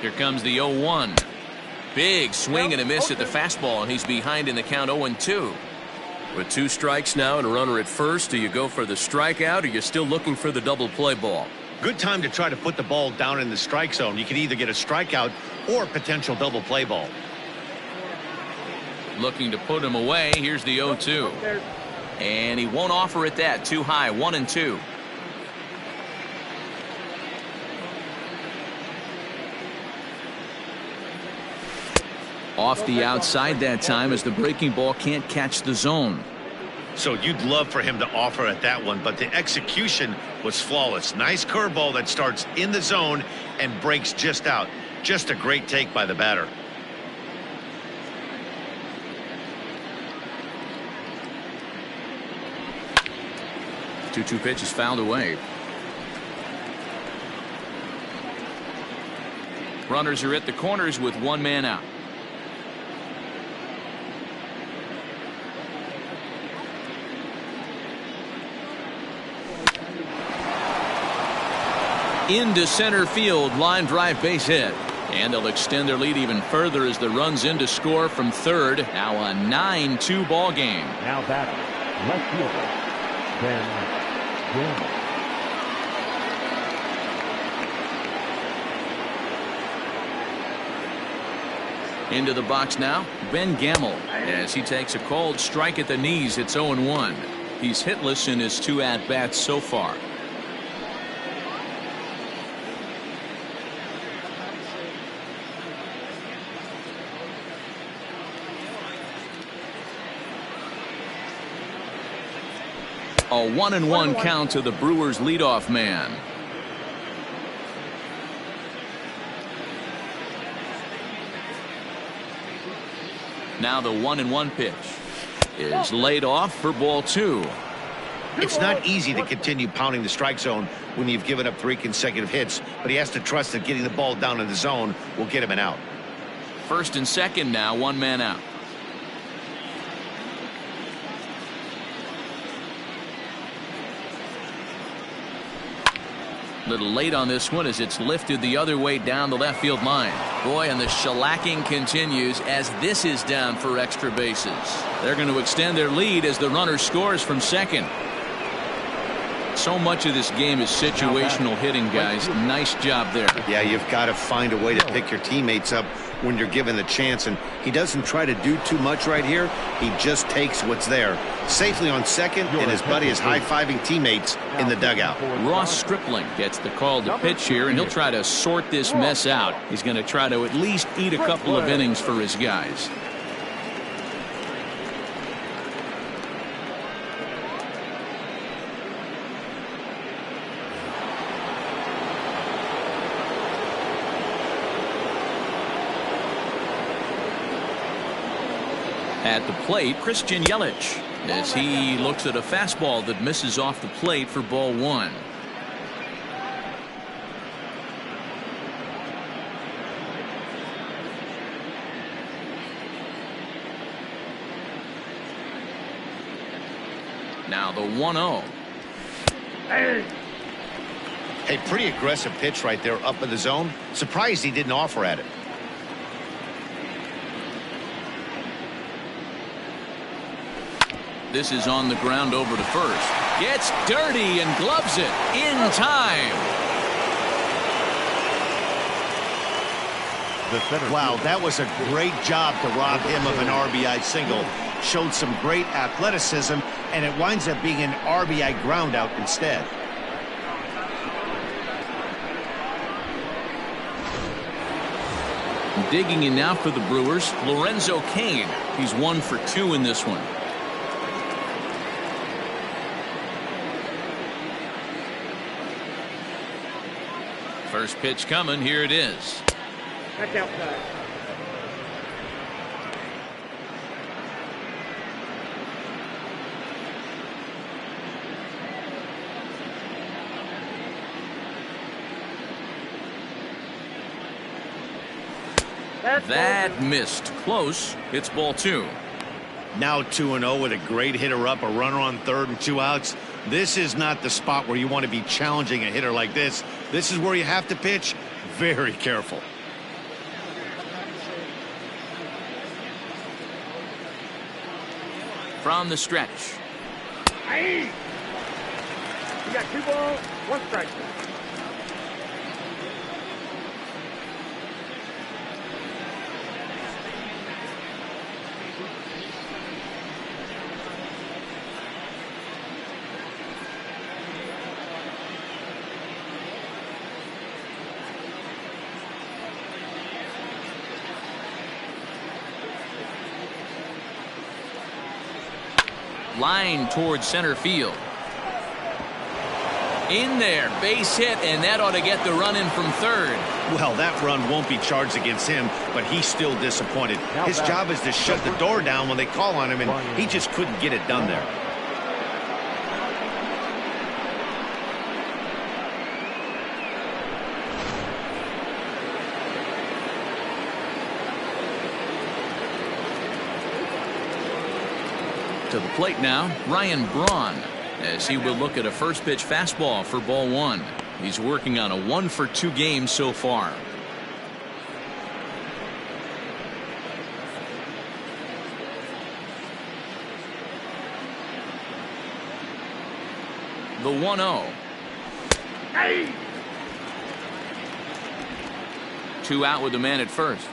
Here comes the 0-1. Big swing and a miss at the fastball, and he's behind in the count 0-2. With 2 strikes now and a runner at first, do you go for the strikeout, or you're still looking for the double play ball? Good time to try to put the ball down in the strike zone. You can either get a strikeout or potential double play ball. Looking to put him away. Here's the 0-2. And he won't offer it that. Too high. 1-2. Off the outside that time, as the breaking ball can't catch the zone. So you'd love for him to offer at that one, but the execution was flawless. Nice curveball that starts in the zone and breaks just out. Just a great take by the batter. Two pitch is fouled away. Runners are at the corners with 1 man out. Into center field, line drive, base hit. And they'll extend their lead even further as the runs in to score from third. Now a 9-2 ball game. Now batter, left fielder, Ben Gamel. Into the box now, Ben Gamel, as he takes a cold strike at the knees. It's 0-1. He's hitless in his 2 at-bats so far. A 1-1 count to the Brewers leadoff man. Now the 1-1 pitch is laid off for ball 2. It's not easy to continue pounding the strike zone when you've given up 3 consecutive hits, but he has to trust that getting the ball down in the zone will get him an out. First and second now, 1 man out. Little late on this one as it's lifted the other way down the left field line. Boy, and the shellacking continues as this is down for extra bases. They're going to extend their lead as the runner scores from second. So much of this game is situational hitting, guys. Nice job there. Yeah, you've got to find a way to pick your teammates up when you're given the chance, and he doesn't try to do too much right here. He just takes what's there. Safely on second, and his buddy is high-fiving teammates in the dugout. Ross Stripling gets the call to pitch here, and he'll try to sort this mess out. He's going to try to at least eat a couple of innings for his guys. At the plate, Christian Yelich, as he looks at a fastball that misses off the plate for ball one. Now the 1-0. Hey, pretty aggressive pitch right there up in the zone. Surprised he didn't offer at it. This is on the ground over to first. Gets dirty and gloves it in time. Wow, that was a great job to rob him of an RBI single. Showed some great athleticism, and it winds up being an RBI groundout instead. Digging in now for the Brewers, Lorenzo Kane. He's 1 for 2 in this one. First pitch coming. Here it is. That's outside. That missed. Close. It's ball 2. Now 2-0 with a great hitter up, a runner on third and 2 outs. This is not the spot where you want to be challenging a hitter like this. This is where you have to pitch very careful. From the stretch. Hey! You got 2 balls, 1 strike. Line towards center field. In there, base hit, and that ought to get the run in from third. Well, that run won't be charged against him, but he's still disappointed. His job is to shut the door down when they call on him, and he just couldn't get it done there. To the plate now, Ryan Braun, as he will look at a first pitch fastball for ball 1. He's working on a 1 for 2 game so far. The 1-0. Hey! 2 out with the man at first.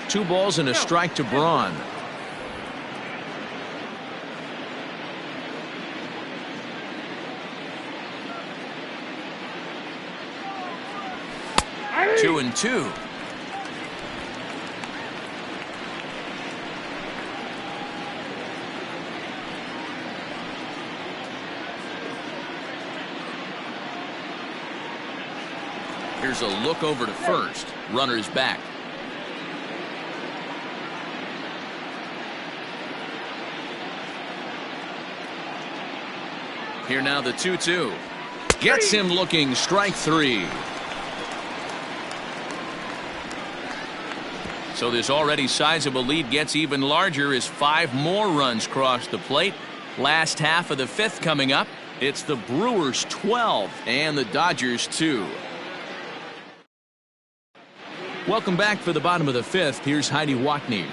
Two balls and a strike to Braun. Hey! 2-2. Here's a look over to first. Runner's back. Here now the 2-2. Gets him looking. Strike 3. So this already sizable lead gets even larger as 5 more runs cross the plate. Last half of the 5th coming up. It's the Brewers 12 and the Dodgers 2. Welcome back for the bottom of the 5th. Here's Heidi Watney.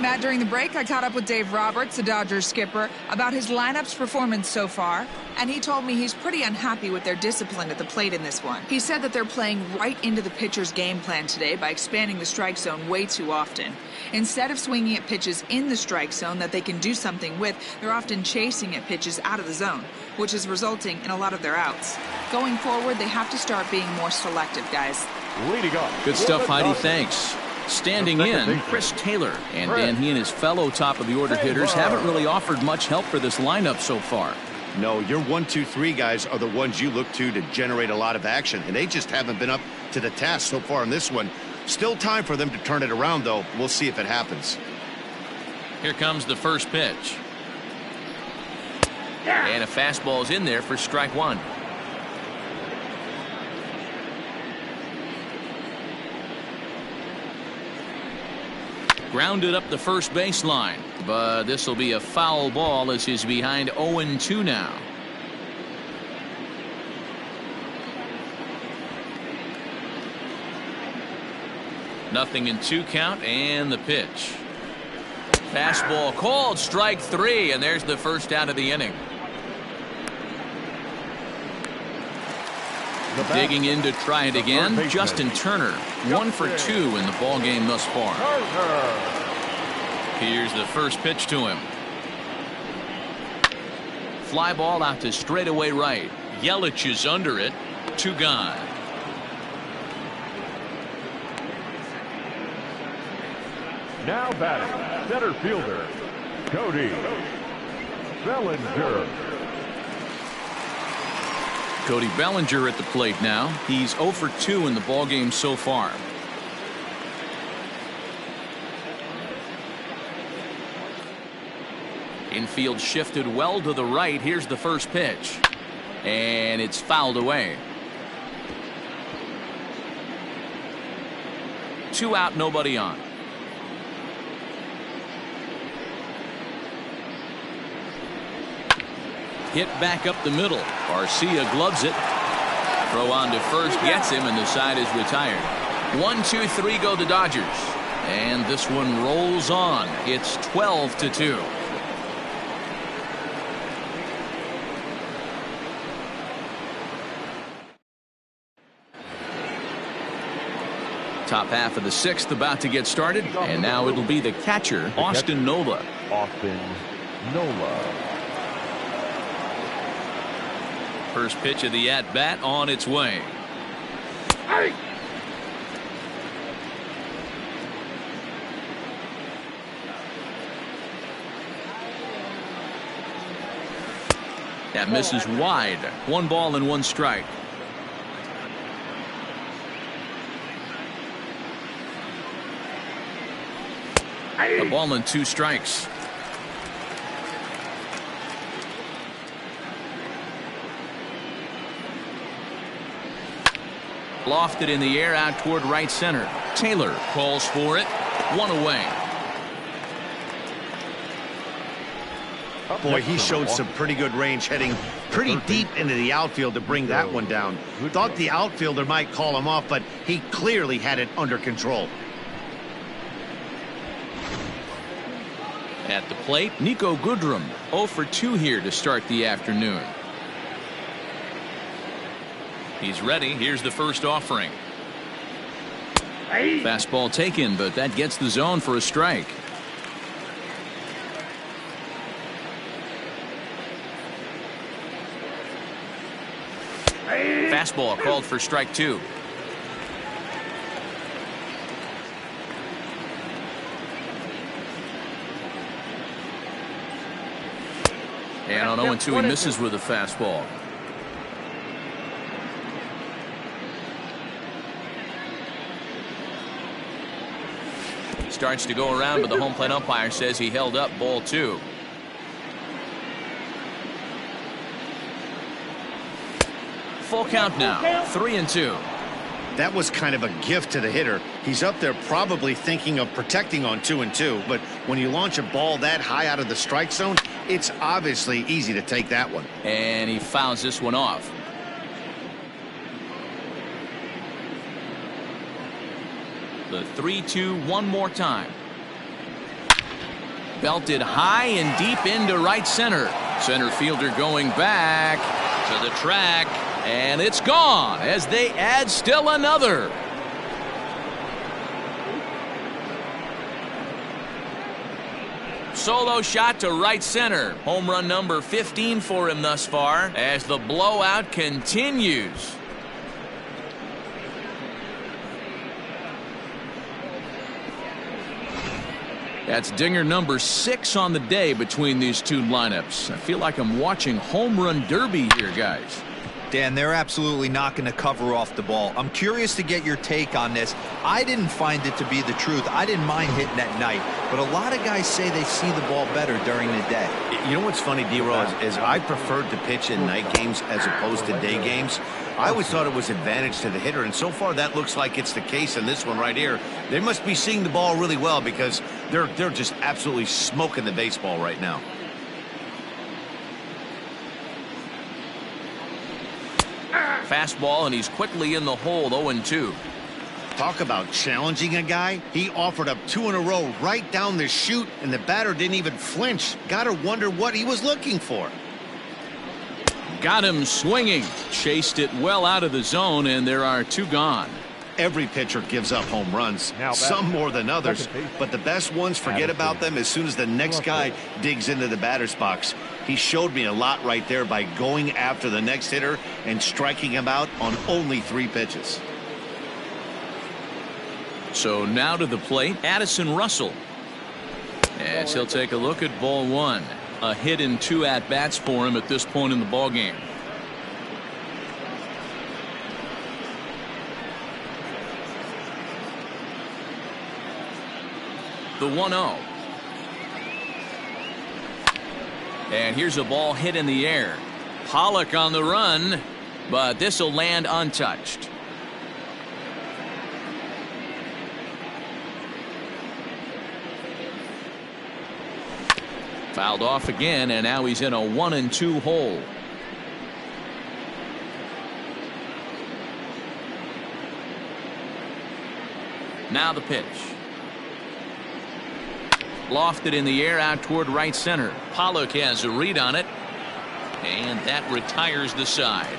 Matt, during the break, I caught up with Dave Roberts, the Dodgers skipper, about his lineup's performance so far, and he told me he's pretty unhappy with their discipline at the plate in this one. He said that they're playing right into the pitcher's game plan today by expanding the strike zone way too often. Instead of swinging at pitches in the strike zone that they can do something with, they're often chasing at pitches out of the zone, which is resulting in a lot of their outs. Going forward, they have to start being more selective, guys. Leading off. Good stuff, Heidi. Thanks. Standing in, Chris Taylor. And Dan, he and his fellow top-of-the-order hitters haven't really offered much help for this lineup so far. No, your 1, 2, 3 guys are the ones you look to generate a lot of action, and they just haven't been up to the task so far in this one. Still time for them to turn it around, though. We'll see if it happens. Here comes the first pitch. And a fastball is in there for strike 1. Grounded up the first baseline, but this will be a foul ball as he's behind 0-2 now. Nothing in 2 count, and the pitch. Fastball called, strike 3, and there's the first out of the inning. Digging in to try it again, Justin Turner, 1 for 2 in the ball game thus far. Here's the first pitch to him. Fly ball out to straightaway right. Yelich is under it. 2 gone. Now batting, center fielder, Cody Bellinger. Cody Bellinger at the plate now. He's 0 for 2 in the ballgame so far. Infield shifted well to the right. Here's the first pitch. And it's fouled away. 2 out, nobody on. Hit back up the middle. Garcia gloves it. Throw on to first, gets him, and the side is retired. 1, 2, 3 go the Dodgers. And this one rolls on. It's 12-2. Top half of the 6th about to get started, and now it'll be the catcher, Austin Nola. Austin Nola. First pitch of the at-bat on its way. That misses wide. 1 ball and 1 strike. A ball and 2 strikes. Lofted in the air out toward right center. Taylor calls for it. 1 away. Boy, he showed some pretty good range heading pretty deep into the outfield to bring that one down. Thought the outfielder might call him off, but he clearly had it under control. At the plate, Nico Goodrum, 0 for 2 here to start the afternoon. He's ready. Here's the first offering. Fastball taken, but that gets the zone for a strike. Fastball called for strike 2. And on 0-2, he misses with a fastball. Starts to go around, but the home plate umpire says he held up ball 2. Full count now, 3-2. That was kind of a gift to the hitter. He's up there probably thinking of protecting on 2-2, but when you launch a ball that high out of the strike zone, it's obviously easy to take that one. And he fouls this one off. The 3-2 one more time. Belted high and deep into right center. Center fielder going back to the track. And it's gone as they add still another. Solo shot to right center. Home run number 15 for him thus far as the blowout continues. That's dinger number 6 on the day between these two lineups. I feel like I'm watching home run derby here, guys. Dan, they're absolutely not going to cover off the ball. I'm curious to get your take on this. I didn't find it to be the truth. I didn't mind hitting at night, but a lot of guys say they see the ball better during the day. You know what's funny, D-Row, is I preferred to pitch in night games as opposed to day games. I always thought it was advantage to the hitter, and so far that looks like it's the case in this one right here. They must be seeing the ball really well because they're just absolutely smoking the baseball right now. Fastball, and he's quickly in the hole. 0-2. Talk about challenging a guy. He offered up 2 in a row right down the chute, and the batter didn't even flinch. Gotta wonder what he was looking for. Got him swinging. Chased it well out of the zone, and there are 2 gone. Every pitcher gives up home runs, some more than others, but the best ones forget about them as soon as the next guy digs into the batter's box. He showed me a lot right there by going after the next hitter and striking him out on only 3 pitches. So now to the plate, Addison Russell. As he'll take a look at ball 1. A hit in 2 at-bats for him at this point in the ballgame. The 1-0. And here's a ball hit in the air. Pollock on the run, but this will land untouched. Fouled off again, and now he's in a 1-2 hole. Now the pitch. Lofted in the air out toward right center. Pollock has a read on it, and that retires the side.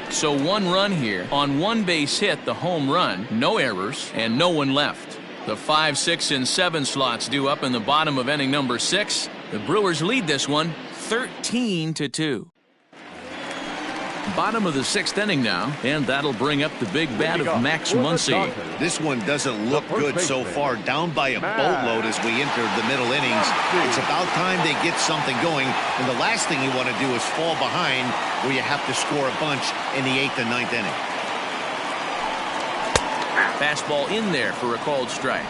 So 1 run here on 1 base hit, the home run, no errors, and no one left. The 5, 6, and 7 slots due up in the bottom of inning number 6. The Brewers lead this one 13-2. Bottom of the 6th inning now, and that'll bring up the big bat of Max Muncie. This one doesn't look good so far, down by a boatload as we enter the middle innings. It's about time they get something going, and the last thing you want to do is fall behind where you have to score a bunch in the 8th and 9th inning. Fastball in there for a called strike.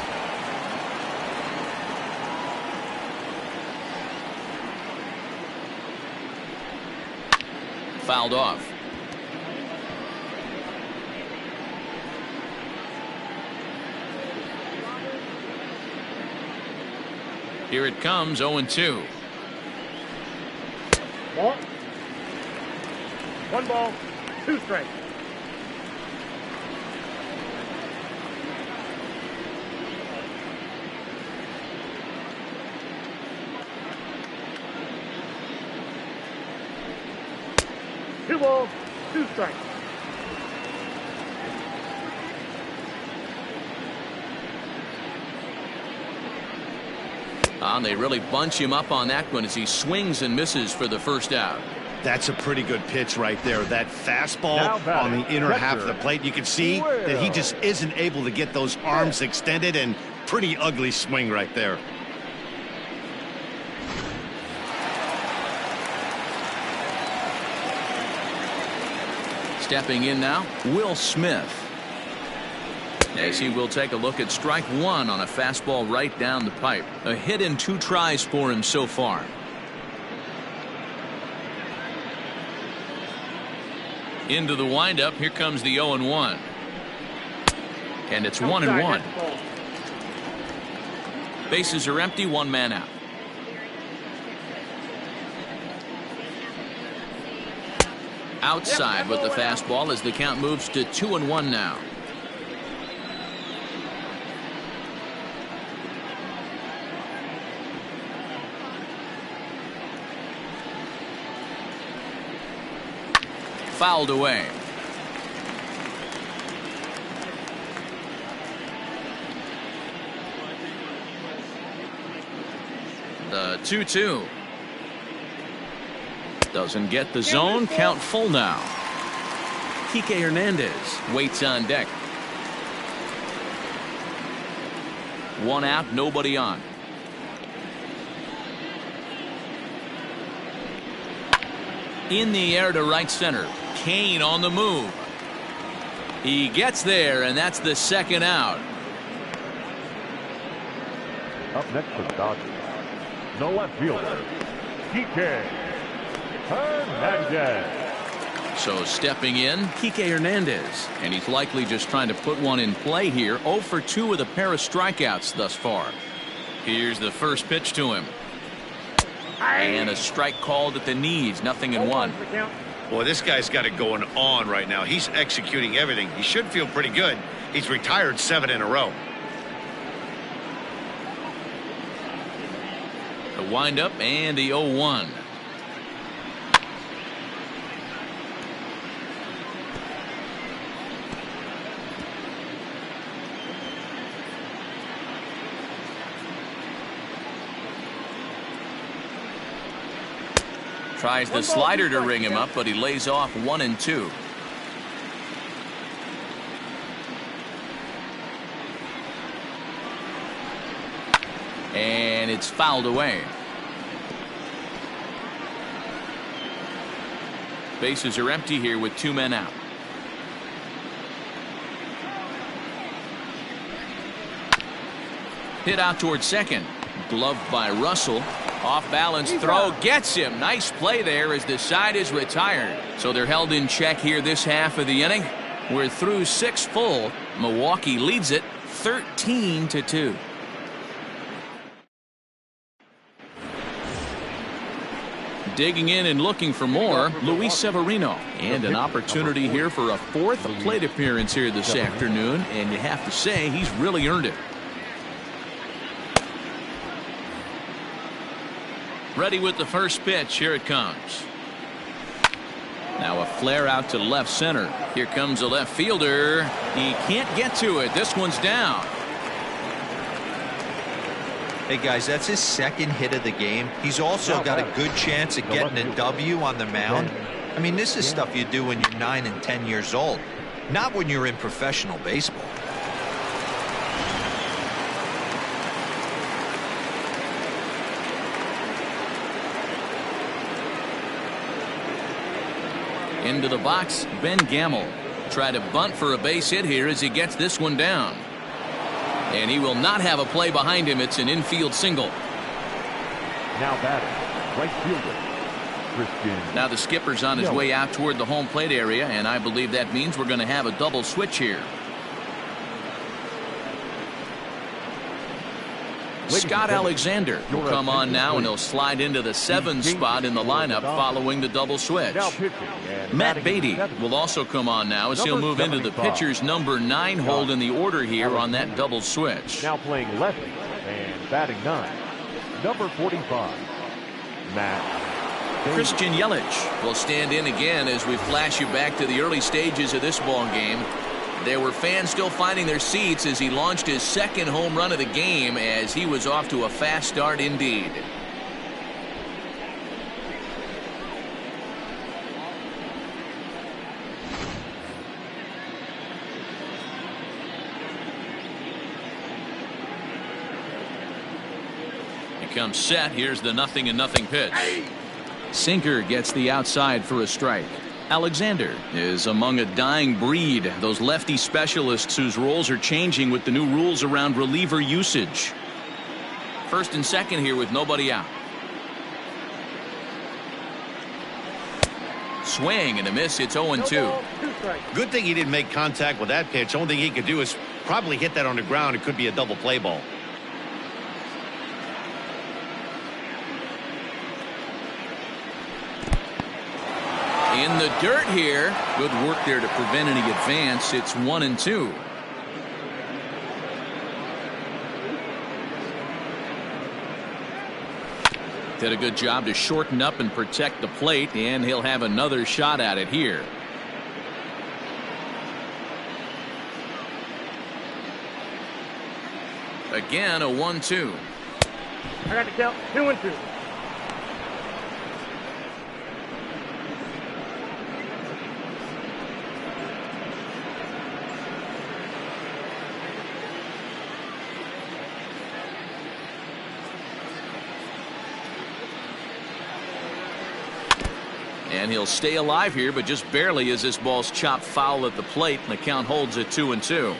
Fouled off. Here it comes, 0-2. 1 ball, 2 strikes. Two balls, 2 strikes. They really bunch him up on that one as he swings and misses for the first out. That's a pretty good pitch right there. That fastball on the inner half of the plate. You can see that he just isn't able to get those arms extended, and pretty ugly swing right there. Stepping in now, Will Smith. As he will take a look at strike 1 on a fastball right down the pipe. A hit in 2 tries for him so far. Into the windup. Here comes the 0-1. And it's 1-1. Bases are empty. One man out. Outside with the fastball as the count moves to 2-1 now. Fouled away. The 2-2. Doesn't get the zone. Count full now. Kike Hernandez waits on deck. One out, nobody on. In the air to right center. Kane on the move. He gets there, and that's the second out. Up next for the Dodgers, the left fielder, Kike Hernandez. So stepping in, Kike Hernandez. And he's likely just trying to put one in play here. 0 for 2 with a pair of strikeouts thus far. Here's the first pitch to him. And a strike called at the knees. 0-1. Boy, this guy's got it going on right now. He's executing everything. He should feel pretty good. He's retired 7 in a row. The windup and the 0-1. Tries the slider to ring him up, but he lays off 1-2. And it's fouled away. Bases are empty here with 2 men out. Hit out towards second. Gloved by Russell. Off balance throw gets him. Nice play there as the side is retired. So they're held in check here this half of the inning. We're through 6 full. Milwaukee leads it 13-2. Digging in and looking for more, Luis Severino. And an opportunity here for a 4th plate appearance here this afternoon. And you have to say he's really earned it. Ready with the first pitch. Here it comes. Now a flare out to left center. Here comes a left fielder. He can't get to it. This one's down. Hey guys, that's his 2nd hit of the game. He's also got a good chance of getting a W on the mound. I mean, this is stuff you do when you're 9 and 10 years old, not when you're in professional baseball. Into the box, Ben Gamel. Try to bunt for a base hit here as he gets this one down. And he will not have a play behind him. It's an infield single. Now batting, right fielder, Christian. Now the skipper's on his way out toward the home plate area, and I believe that means we're going to have a double switch here. Scott Alexander will come on now, and he'll slide into the 7th spot in the lineup following the double switch. Matt Beatty will also come on now as he'll move into the pitcher's number 9 hold in the order here on that double switch. Now playing lefty and batting 9, number 45, Matt. Christian Yelich will stand in again as we flash you back to the early stages of this ball game. There were fans still finding their seats as he launched his 2nd home run of the game, as he was off to a fast start indeed. He comes set. Here's the 0-0 pitch. Sinker gets the outside for a strike. Alexander is among a dying breed, those lefty specialists whose roles are changing with the new rules around reliever usage. 1st and 2nd here with nobody out. swing and a miss. It's 0-2. 2 strikes. Good thing he didn't make contact with that pitch. Only thing he could do is probably hit that on the ground. It could be a double play ball. In the dirt here. Good work there to prevent any advance. It's 1-2. Did a good job to shorten up and protect the plate, and he'll have another shot at it here. Again, a 1-2. I got the count. 2-2. And he'll stay alive here, but just barely as this ball's chopped foul at the plate, and the count holds at 2-2.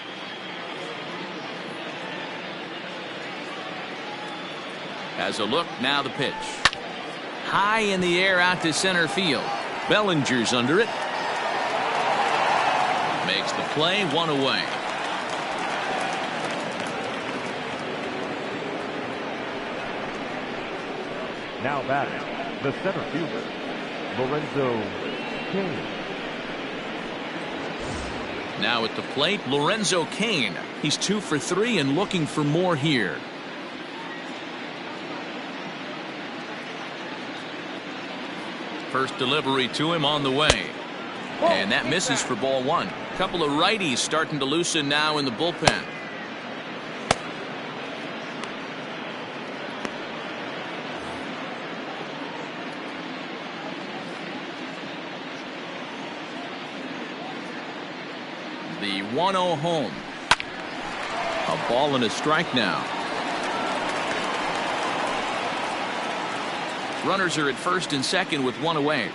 As a look, now the pitch. High in the air out to center field. Bellinger's under it. Makes the play, 1 away. Now batting, the center fielder, Lorenzo Kane. Now at the plate, Lorenzo Kane. He's 2 for 3 and looking for more here. First delivery to him on the way. And that misses for ball 1. Couple of righties starting to loosen now in the bullpen. The 1-0 home. A ball and a strike now. Runners are at first and second with 1 away.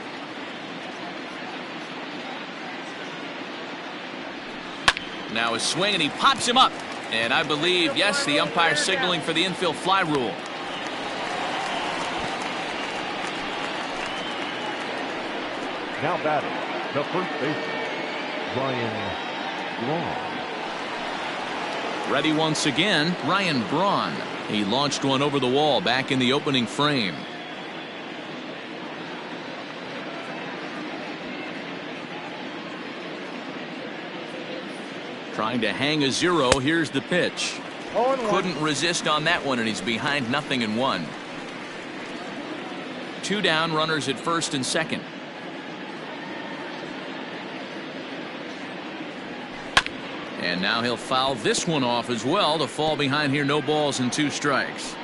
Now a swing, and he pops him up. And I believe, yes, the umpire signaling for the infield fly rule. Now batting, the first baseman, Braun. Ready once again, Ryan Braun. He launched one over the wall back in the opening frame. Trying to hang a 0. Here's the pitch. Couldn't resist on that one, and he's behind 0-1. 2 down, runners at first and second. And now he'll foul this one off as well to fall behind here. No balls and 2 strikes.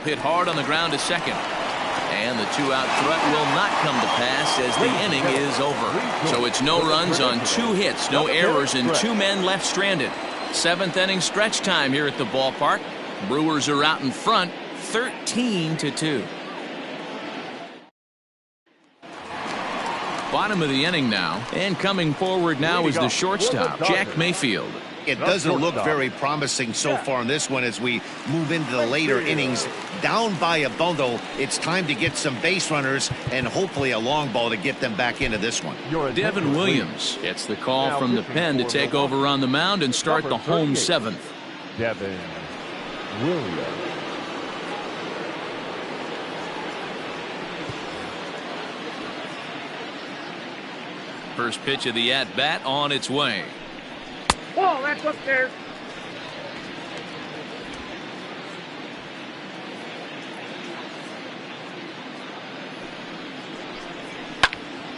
Hit hard on the ground to second. And the 2-out threat will not come to pass as the inning is over. So it's no runs on 2 hits, no errors, and 2 men left stranded. 7th inning stretch time here at the ballpark. Brewers are out in front, 13-2. Bottom of the inning now, and coming forward now is the shortstop, Jack Mayfield. It doesn't look very promising so far in this one as we move into the later innings. Down by a bundle, it's time to get some base runners and hopefully a long ball to get them back into this one. Devin Williams gets the call from the pen to take over on the mound and start the home 7th. Devin Williams. First pitch of the at-bat on its way. Oh, that's upstairs.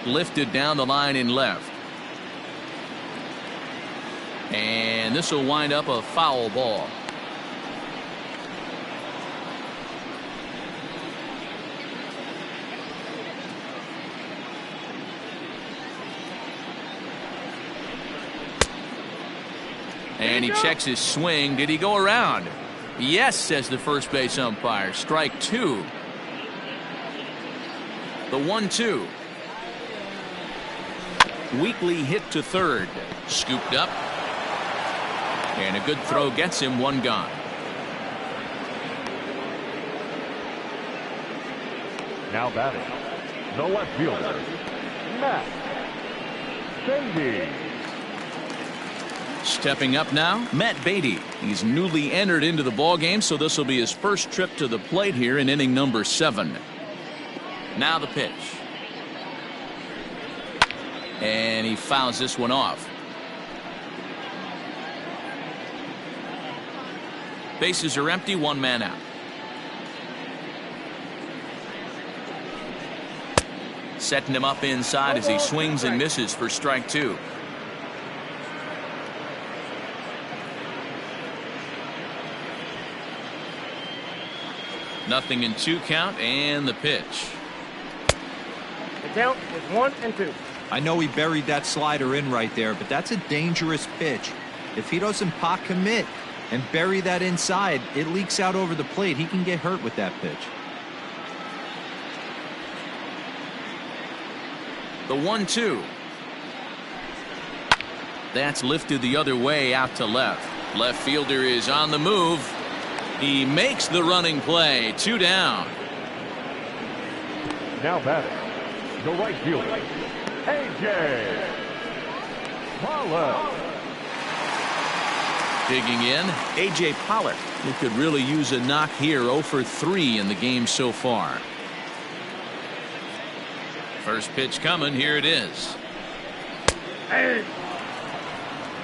Lifted down the line in left. And this will wind up a foul ball. And he checks his swing. Did he go around? Yes, says the first base umpire. Strike 2. The 1-2. Weakly hit to third. Scooped up. And a good throw gets him one gone. Now batting, the left fielder, Matt Beatty. Stepping up now, Matt Beatty. He's newly entered into the ballgame, so this will be his first trip to the plate here in inning number 7. Now the pitch. And he fouls this one off. Bases are empty, one man out. Setting him up inside as he swings and misses for strike 2. Nothing in 2 count, and the pitch. The count is 1-2. I know he buried that slider in right there, but that's a dangerous pitch. If he doesn't pot commit and bury that inside, it leaks out over the plate. He can get hurt with that pitch. The 1-2. That's lifted the other way out to left. Left fielder is on the move. He makes the running play. 2 down. Now batting, the right fielder, A.J. Hallo. Digging in, A.J. Pollock, who could really use a knock here. 0 for 3 in the game so far. First pitch coming. Here it is.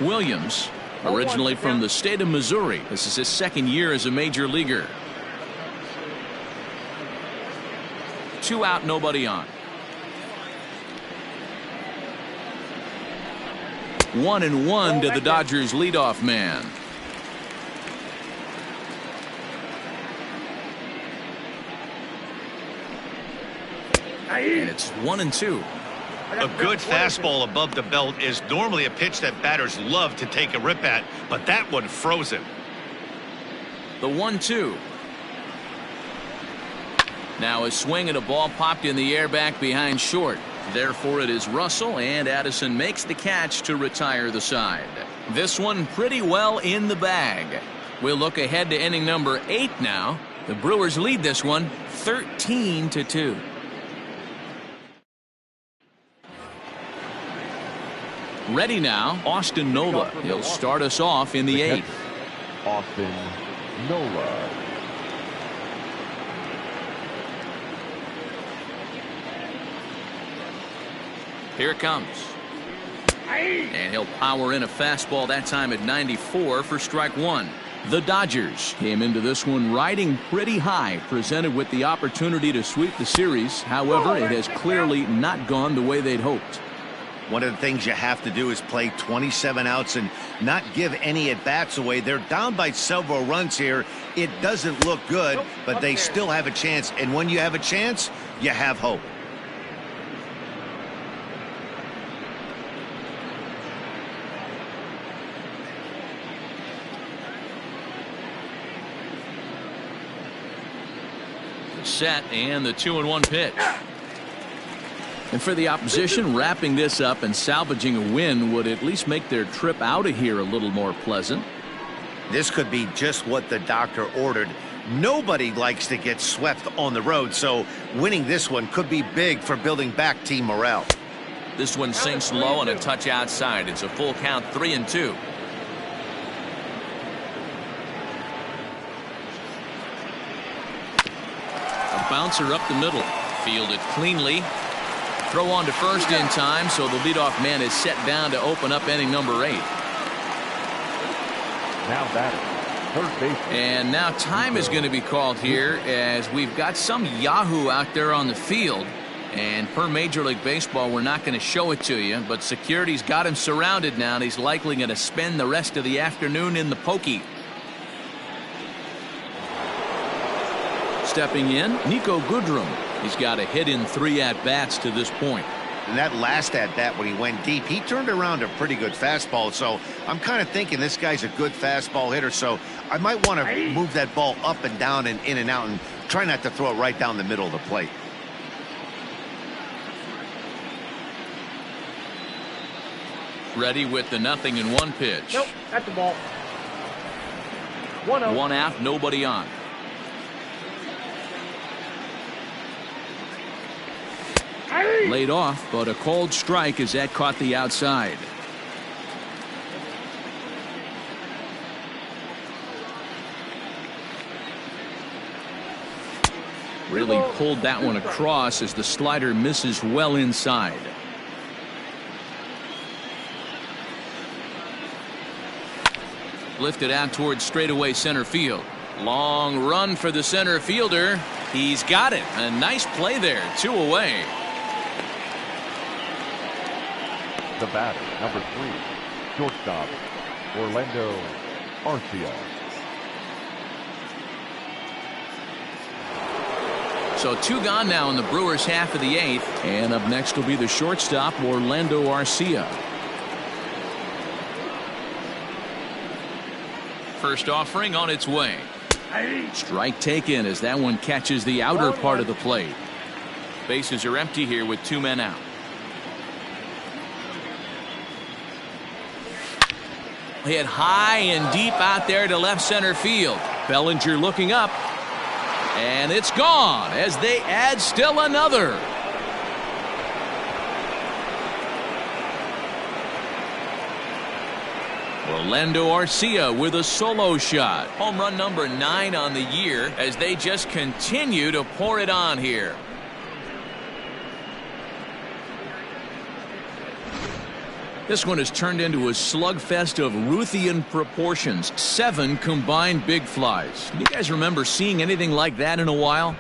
Williams, originally from the state of Missouri. This is his 2nd year as a major leaguer. 2 out, nobody on. 1-1 to the Dodgers leadoff man. And it's 1-2. A good fastball above the belt is normally a pitch that batters love to take a rip at, but that one froze him. The 1-2. Now a swing and a ball popped in the air back behind short. Therefore it is Russell, and Addison makes the catch to retire the side. This one pretty well in the bag. We'll look ahead to inning number 8 now. The Brewers lead this one 13-2. Ready now, Austin Nola. He'll start us off in the 8th. Austin Nola. Here it comes. And he'll power in a fastball, that time at 94 for strike 1. The Dodgers came into this one riding pretty high, presented with the opportunity to sweep the series. However, it has clearly not gone the way they'd hoped. One of the things you have to do is play 27 outs and not give any at-bats away. They're down by several runs here. It doesn't look good, but they still have a chance. And when you have a chance, you have hope. Set, and the 2-1 pitch. And for the opposition, wrapping this up and salvaging a win would at least make their trip out of here a little more pleasant. This could be just what the doctor ordered. Nobody likes to get swept on the road, so winning this one could be big for building back team morale. This one sinks low and a touch outside. It's a full count, 3-2. A bouncer up the middle. Fielded cleanly. Throw on to first in time, so the leadoff man is set down to open up inning number 8. Now batting, third base. And now time is going to be called here, as we've got some Yahoo out there on the field. And per Major League Baseball, we're not going to show it to you, but security's got him surrounded now, and he's likely going to spend the rest of the afternoon in the pokey. Stepping in, Nico Goodrum. He's got a hit in 3 at-bats to this point. And that last at-bat when he went deep, he turned around a pretty good fastball. So I'm kind of thinking this guy's a good fastball hitter. So I might want to move that ball up and down and in and out and try not to throw it right down the middle of the plate. Ready with the 0-1 pitch. Nope, that's the ball. 1 out, nobody on. Laid off, but a cold strike as that caught the outside. Really pulled that one across as the slider misses well inside. Lifted out towards straightaway center field. Long run for the center fielder. He's got it. A nice play there. 2 away. The batter, number 3, shortstop, Lorenzo Garcia. So 2 gone now in the Brewers' half of the 8th. And up next will be the shortstop, Orlando Garcia. First offering on its way. Strike taken as that one catches the outer part of the plate. Bases are empty here with 2 men out. Hit high and deep out there to left center field. Bellinger looking up. And it's gone as they add still another. Orlando Garcia with a solo shot. Home run number 9 on the year as they just continue to pour it on here. This one has turned into a slugfest of Ruthian proportions. 7 combined big flies. You guys remember seeing anything like that in a while?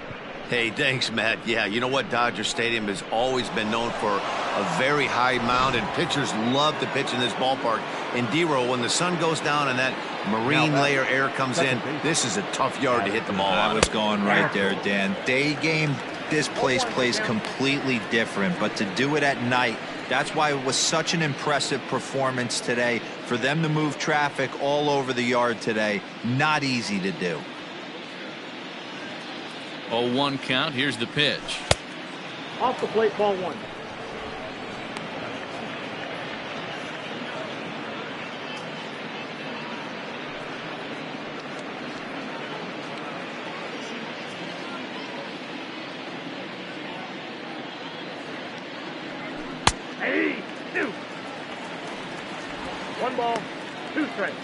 Hey, thanks, Matt. Yeah, you know what? Dodger Stadium has always been known for a very high mound, and pitchers love to pitch in this ballpark. In D-roll, when the sun goes down and that marine layer air comes in, this is a tough yard to hit the ball on. I was going right there, Dan. Day game, this place plays completely different, but to do it at night, that's why it was such an impressive performance today. For them to move traffic all over the yard today, not easy to do. 0-1 count. Here's the pitch. Off the plate, ball 1. Hey, 2. 1 ball, 2 strikes.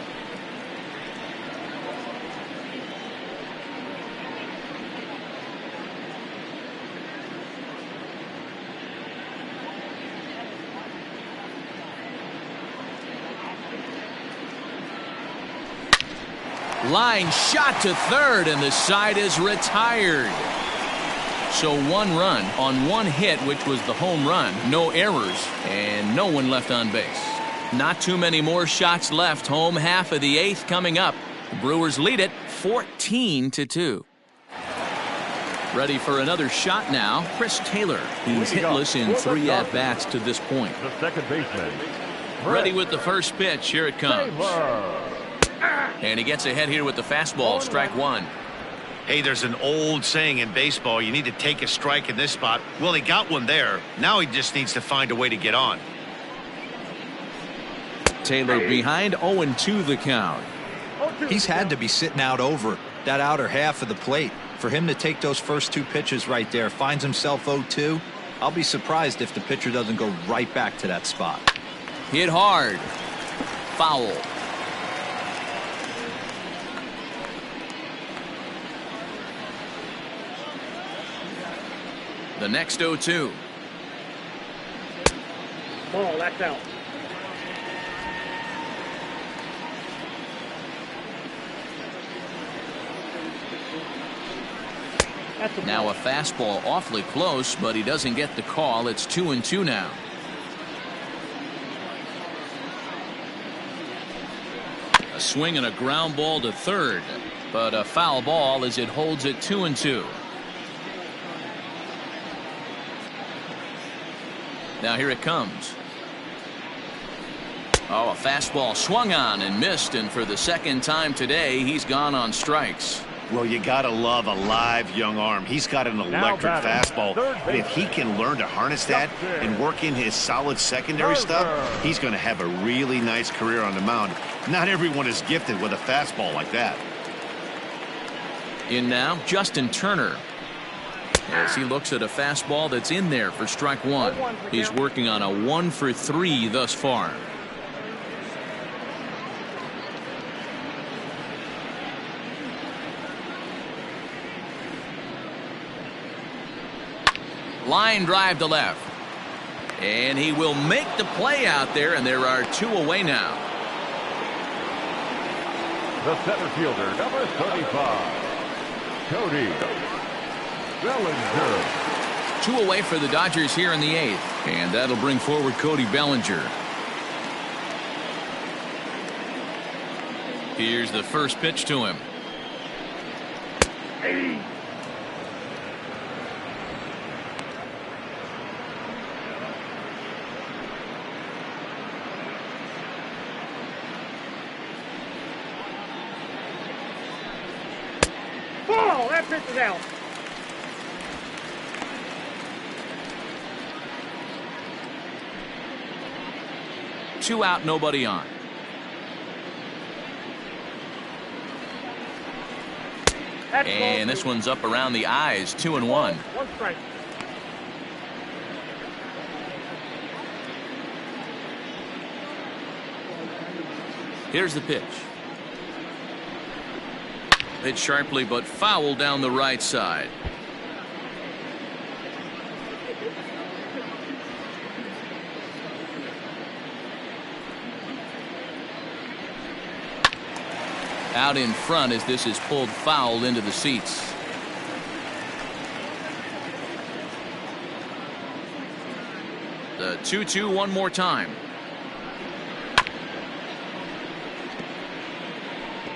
Line shot to third, and the side is retired. So 1 run on 1 hit, which was the home run. No errors, and no one left on base. Not too many more shots left. Home half of the 8th coming up. The Brewers lead it 14-2. Ready for another shot now. Chris Taylor. He's hitless in 3 at-bats to this point. The second baseman. Ready with the first pitch. Here it comes. And he gets ahead here with the fastball. Strike 1. Hey, there's an old saying in baseball, you need to take a strike in this spot. Well, he got one there. Now he just needs to find a way to get on. Taylor behind, 0-2 the count. He's had to be sitting out over that outer half of the plate. For him to take those first 2 pitches right there, finds himself 0-2. I'll be surprised if the pitcher doesn't go right back to that spot. Hit hard. Foul. The next 0-2. Ball, that's out. Now a fastball awfully close, but he doesn't get the call. It's 2-2 now. A swing and a ground ball to third, but a foul ball as it holds it 2-2. Now here it comes. Oh, a fastball swung on and missed, and for the second time today, he's gone on strikes. Well, you got to love a live young arm. He's got an electric fastball. And if he can learn to harness that and work in his solid secondary stuff, he's going to have a really nice career on the mound. Not everyone is gifted with a fastball like that. In now, Justin Turner. As he looks at a fastball that's in there for strike one. He's working on a 1-for-3 thus far. Line drive to left. And he will make the play out there, and there are 2 away now. The center fielder, number 35, Cody Bellinger. 2 away for the Dodgers here in the 8th. And that'll bring forward Cody Bellinger. Here's the first pitch to him. Hey. Ball, that pitch is out. Two out, nobody on. And this one's up around the eyes, 2-1. 1 strike. Here's the pitch. Hit sharply but foul down the right side. Out in front as this is pulled foul into the seats. The 2-2 one more time.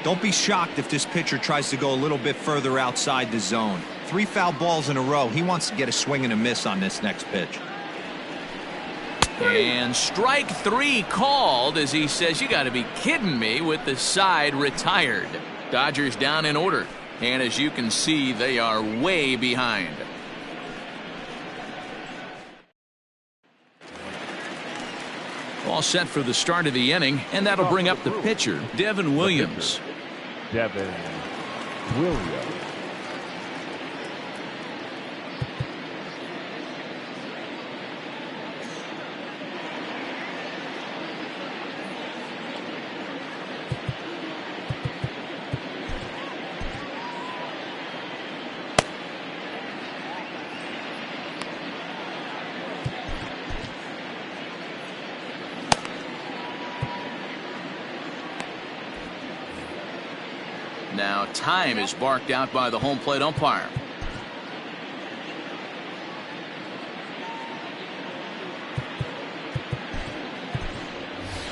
Don't be shocked if this pitcher tries to go a little bit further outside the zone. 3 foul balls in a row. He wants to get a swing and a miss on this next pitch. And strike 3 called as he says, you got to be kidding me, with the side retired. Dodgers down in order. And as you can see, they are way behind. All set for the start of the inning, and that'll bring up the pitcher, Devin Williams. Devin Williams. Now time is barked out by the home plate umpire.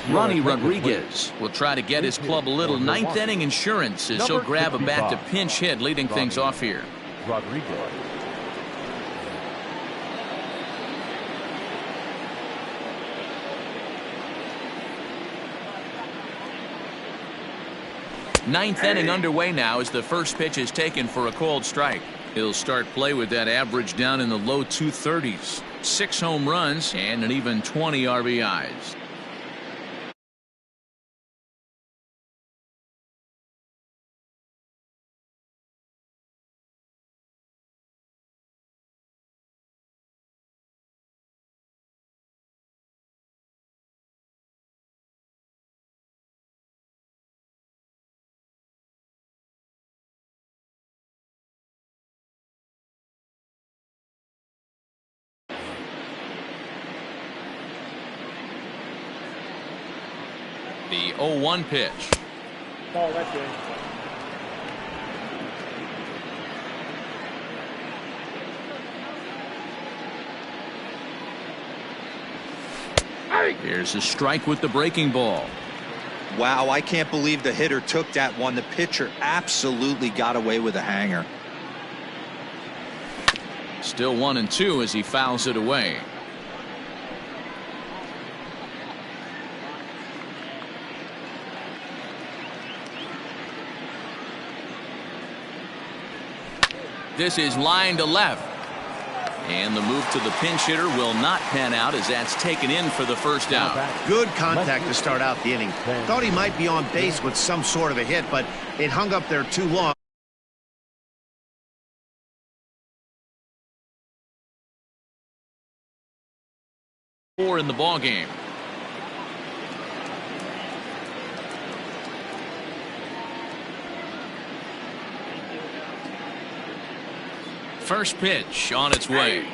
Ronnie Rodriguez will try to get his club a little ninth inning insurance as he'll grab a bat to pinch hit, leading things off here. Rodriguez. Ninth inning underway now as the first pitch is taken for a called strike. He'll start play with that average down in the low 230s. 6 home runs and an even 20 RBIs. The 0-1 pitch. Ball, that's good. Here's a strike with the breaking ball. Wow, I can't believe the hitter took that one. The pitcher absolutely got away with a hanger. Still 1-2 as he fouls it away. This is line to left. And the move to the pinch hitter will not pan out as that's taken in for the first out. Good contact to start out the inning. Thought he might be on base with some sort of a hit, but it hung up there too long. 4 in the ball game. First pitch on its way.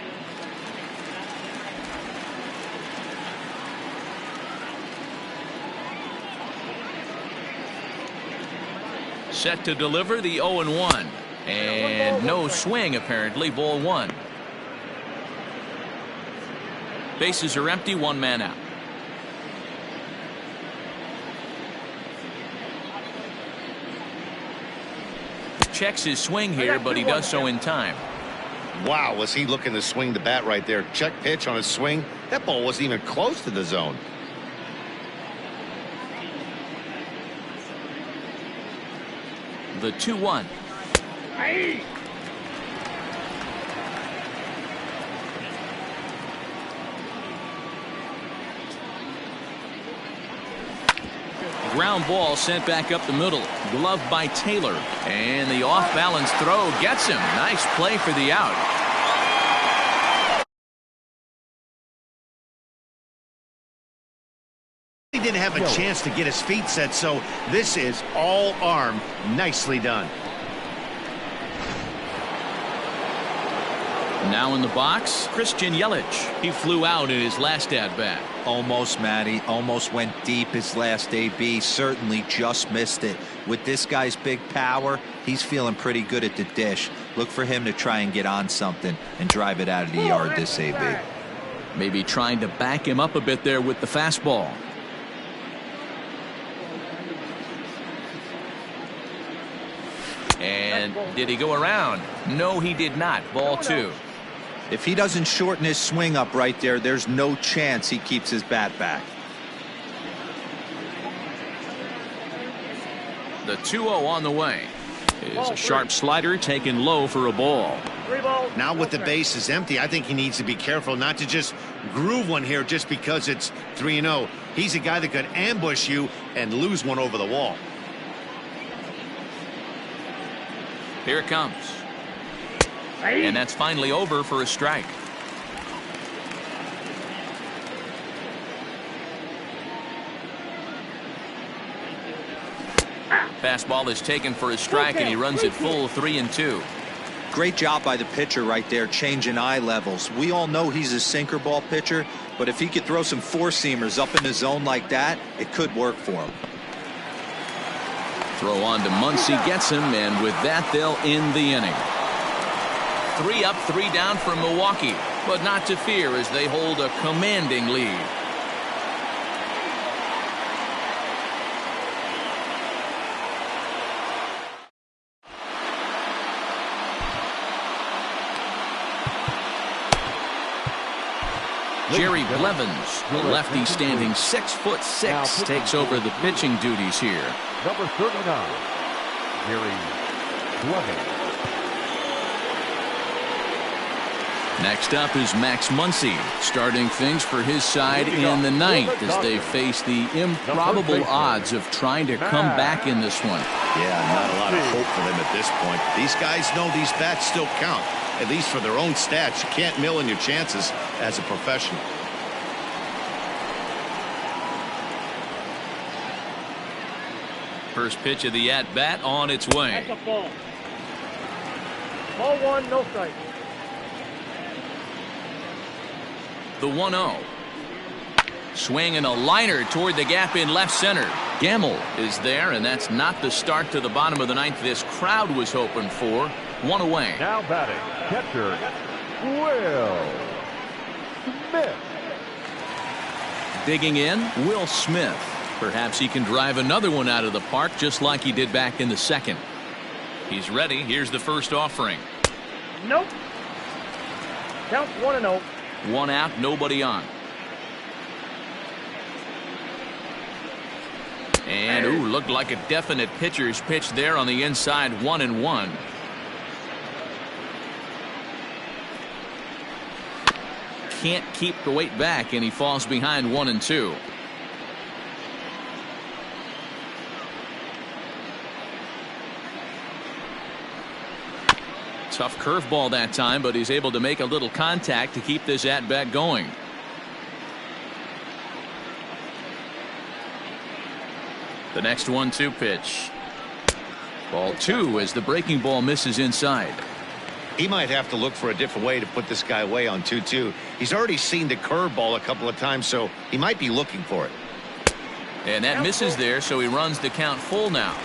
Set to deliver the 0-1. And no swing, apparently. Ball 1. Bases are empty. 1 man out. Checks his swing here, but he does so in time. Wow, was he looking to swing the bat right there? Check pitch on his swing. That ball wasn't even close to the zone. The 2-1. Ground ball sent back up the middle. Glove by Taylor. And the off-balance throw gets him. Nice play for the out. He didn't have a chance to get his feet set, so this is all arm. Nicely done. Now in the box, Christian Yelich. He flew out in his last at-bat. Almost, Matty. Almost went deep his last AB. Certainly just missed it. With this guy's big power, he's feeling pretty good at the dish. Look for him to try and get on something and drive it out of the yard this AB. Maybe trying to back him up a bit there with the fastball. And did he go around? No, he did not. Ball 2. If he doesn't shorten his swing up right there, there's no chance he keeps his bat back. The 2-0 on the way. Is a sharp slider taken low for a ball. Now with the bases empty, I think he needs to be careful not to just groove one here just because it's 3-0. He's a guy that could ambush you and lose one over the wall. Here it comes. And that's finally over for a strike. Fastball is taken for a strike, and he runs it full 3-2. Great job by the pitcher right there, changing eye levels. We all know he's a sinker ball pitcher, but if he could throw some four-seamers up in the zone like that, it could work for him. Throw on to Muncie gets him, and with that they'll end the inning. 3 up, 3 down for Milwaukee, but not to fear as they hold a commanding lead. Jerry Blevins, the lefty standing 6'6", takes over the pitching duties here. Number 39, Jerry Blevins. Next up is Max Muncie, starting things for his side in the 9th as they face the improbable odds of trying to come back in this one. Yeah, not a lot of hope for them at this point. These guys know these bats still count, at least for their own stats. You can't mill in your chances as a professional. First pitch of the at-bat on its way. That's a ball. Ball 1, no strike. The 1-0. Swing and a liner toward the gap in left center. Gamel is there, and that's not the start to the bottom of the 9th this crowd was hoping for. 1 away. Now batting, catcher Will Smith. Digging in, Will Smith. Perhaps he can drive another one out of the park just like he did back in the 2nd. He's ready. Here's the first offering. Nope. Count 1-0. 1 out, nobody on. And ooh, looked like a definite pitcher's pitch there on the inside. 1-1. Can't keep the weight back, and he falls behind 1-2. Tough curveball that time, but he's able to make a little contact to keep this at-bat going. The next 1-2 pitch. Ball 2 as the breaking ball misses inside. He might have to look for a different way to put this guy away on 2-2. He's already seen the curveball a couple of times, so he might be looking for it. And that misses there, so he runs the count full now.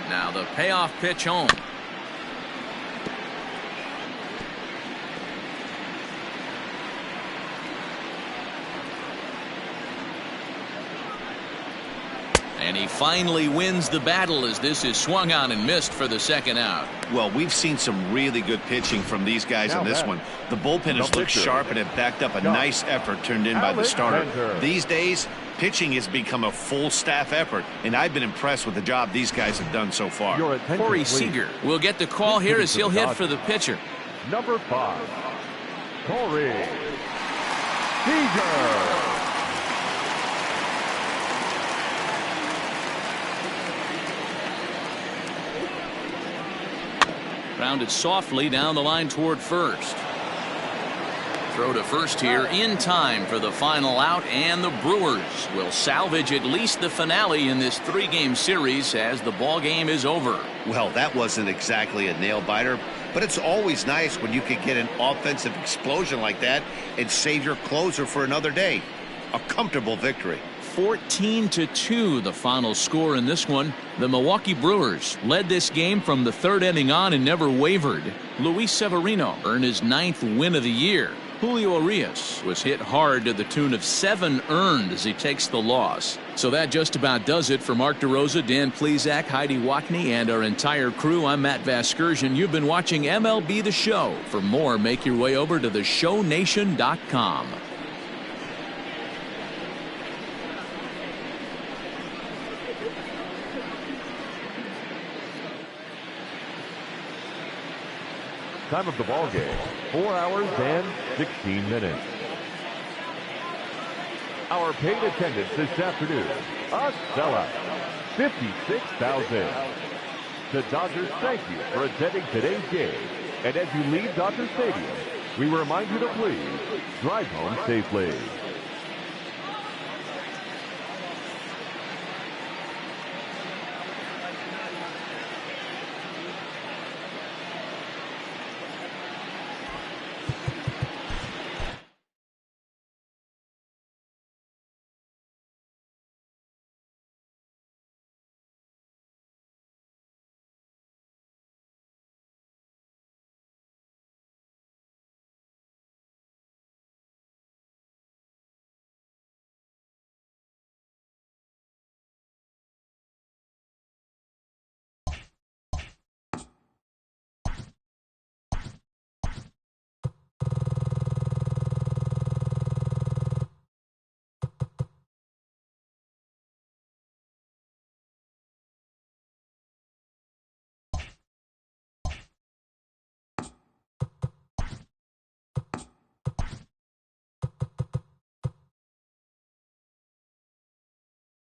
Now the payoff pitch home. And he finally wins the battle as this is swung on and missed for the second out. Well, we've seen some really good pitching from these guys on this one. The bullpen has looked sharp and have backed up a nice effort turned in by the starter. These days, pitching has become a full staff effort, and I've been impressed with the job these guys have done so far. Corey Seager will get the call here as he'll hit for the pitcher. Number 5, Corey Seager. Grounded softly down the line toward first. Throw to first here in time for the final out, and the Brewers will salvage at least the finale in this 3-game series as the ball game is over. Well, that wasn't exactly a nail-biter, but it's always nice when you can get an offensive explosion like that and save your closer for another day. A comfortable victory. 14-2 the final score in this one. The Milwaukee Brewers led this game from the 3rd inning on and never wavered. Luis Severino earned his 9th win of the year. Julio Urias was hit hard to the tune of 7 earned as he takes the loss. So that just about does it for Mark DeRosa, Dan Plesac, Heidi Watney, and our entire crew. I'm Matt Vasgersian. You've been watching MLB The Show. For more, make your way over to theshownation.com. Time of the ball game, 4 hours and 16 minutes. Our paid attendance this afternoon, a sellout, 56,000. The Dodgers thank you for attending today's game. And as you leave Dodger Stadium, we remind you to please drive home safely.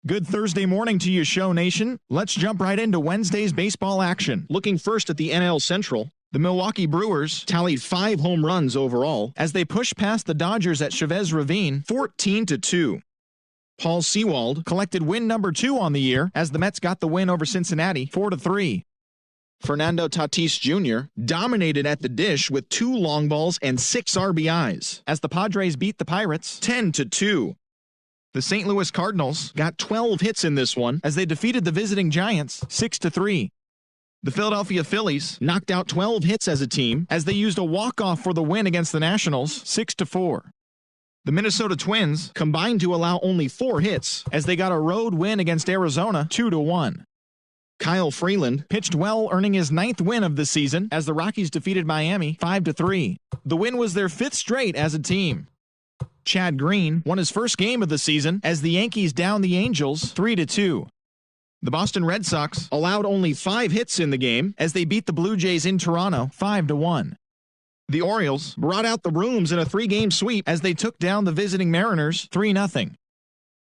Good Thursday morning to you, Show Nation. Let's jump right into Wednesday's baseball action. Looking first at the NL Central, the Milwaukee Brewers tallied 5 home runs overall as they pushed past the Dodgers at Chavez Ravine 14-2. Paul Sewald collected win number 2 on the year as the Mets got the win over Cincinnati 4-3. Fernando Tatis Jr. dominated at the dish with 2 long balls and 6 RBIs as the Padres beat the Pirates 10-2. The St. Louis Cardinals got 12 hits in this one as they defeated the visiting Giants 6-3. The Philadelphia Phillies knocked out 12 hits as a team as they used a walk-off for the win against the Nationals 6-4. The Minnesota Twins combined to allow only 4 hits as they got a road win against Arizona 2-1. Kyle Freeland pitched well, earning his 9th win of the season as the Rockies defeated Miami 5-3. The win was their 5th straight as a team. Chad Green won his first game of the season as the Yankees downed the Angels 3-2. The Boston Red Sox allowed only 5 hits in the game as they beat the Blue Jays in Toronto 5-1. The Orioles brought out the rooms in a 3-game sweep as they took down the visiting Mariners 3-0.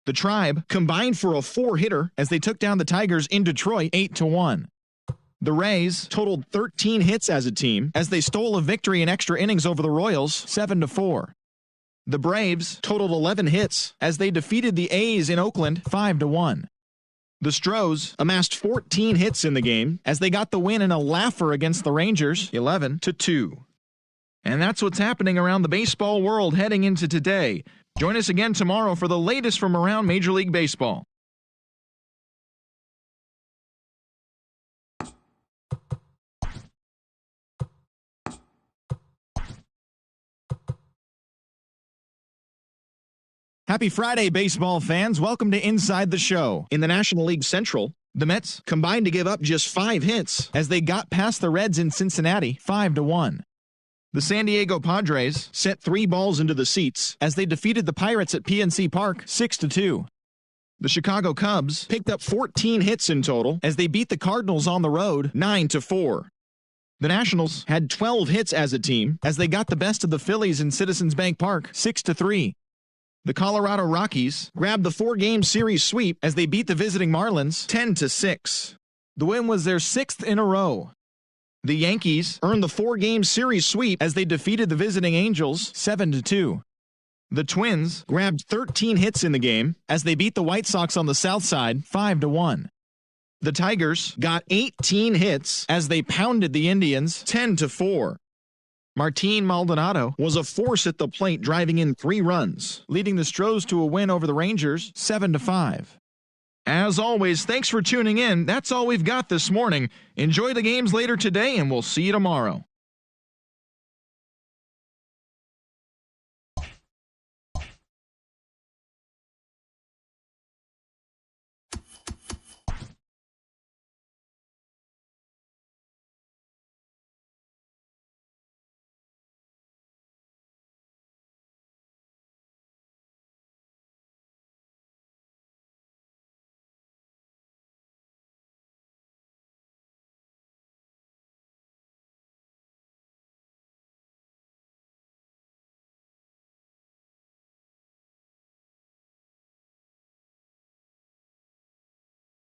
The Tribe combined for a 4-hitter as they took down the Tigers in Detroit 8-1. The Rays totaled 13 hits as a team as they stole a victory in extra innings over the Royals 7-4. The Braves totaled 11 hits as they defeated the A's in Oakland 5-1. The Stros amassed 14 hits in the game as they got the win in a laugher against the Rangers 11-2. And that's what's happening around the baseball world heading into today. Join us again tomorrow for the latest from around Major League Baseball. Happy Friday, baseball fans. Welcome to Inside the Show. In the National League Central, the Mets combined to give up just 5 hits as they got past the Reds in Cincinnati 5-1. The San Diego Padres sent 3 balls into the seats as they defeated the Pirates at PNC Park 6-2. The Chicago Cubs picked up 14 hits in total as they beat the Cardinals on the road 9-4. The Nationals had 12 hits as a team as they got the best of the Phillies in Citizens Bank Park 6-3. The Colorado Rockies grabbed the 4-game series sweep as they beat the visiting Marlins 10-6. The win was their 6th in a row. The Yankees earned the 4-game series sweep as they defeated the visiting Angels 7-2. The Twins grabbed 13 hits in the game as they beat the White Sox on the South Side 5-1. The Tigers got 18 hits as they pounded the Indians 10-4. Martin Maldonado was a force at the plate, driving in 3 runs, leading the Stros to a win over the Rangers 7-5. As always, thanks for tuning in. That's all we've got this morning. Enjoy the games later today, and we'll see you tomorrow.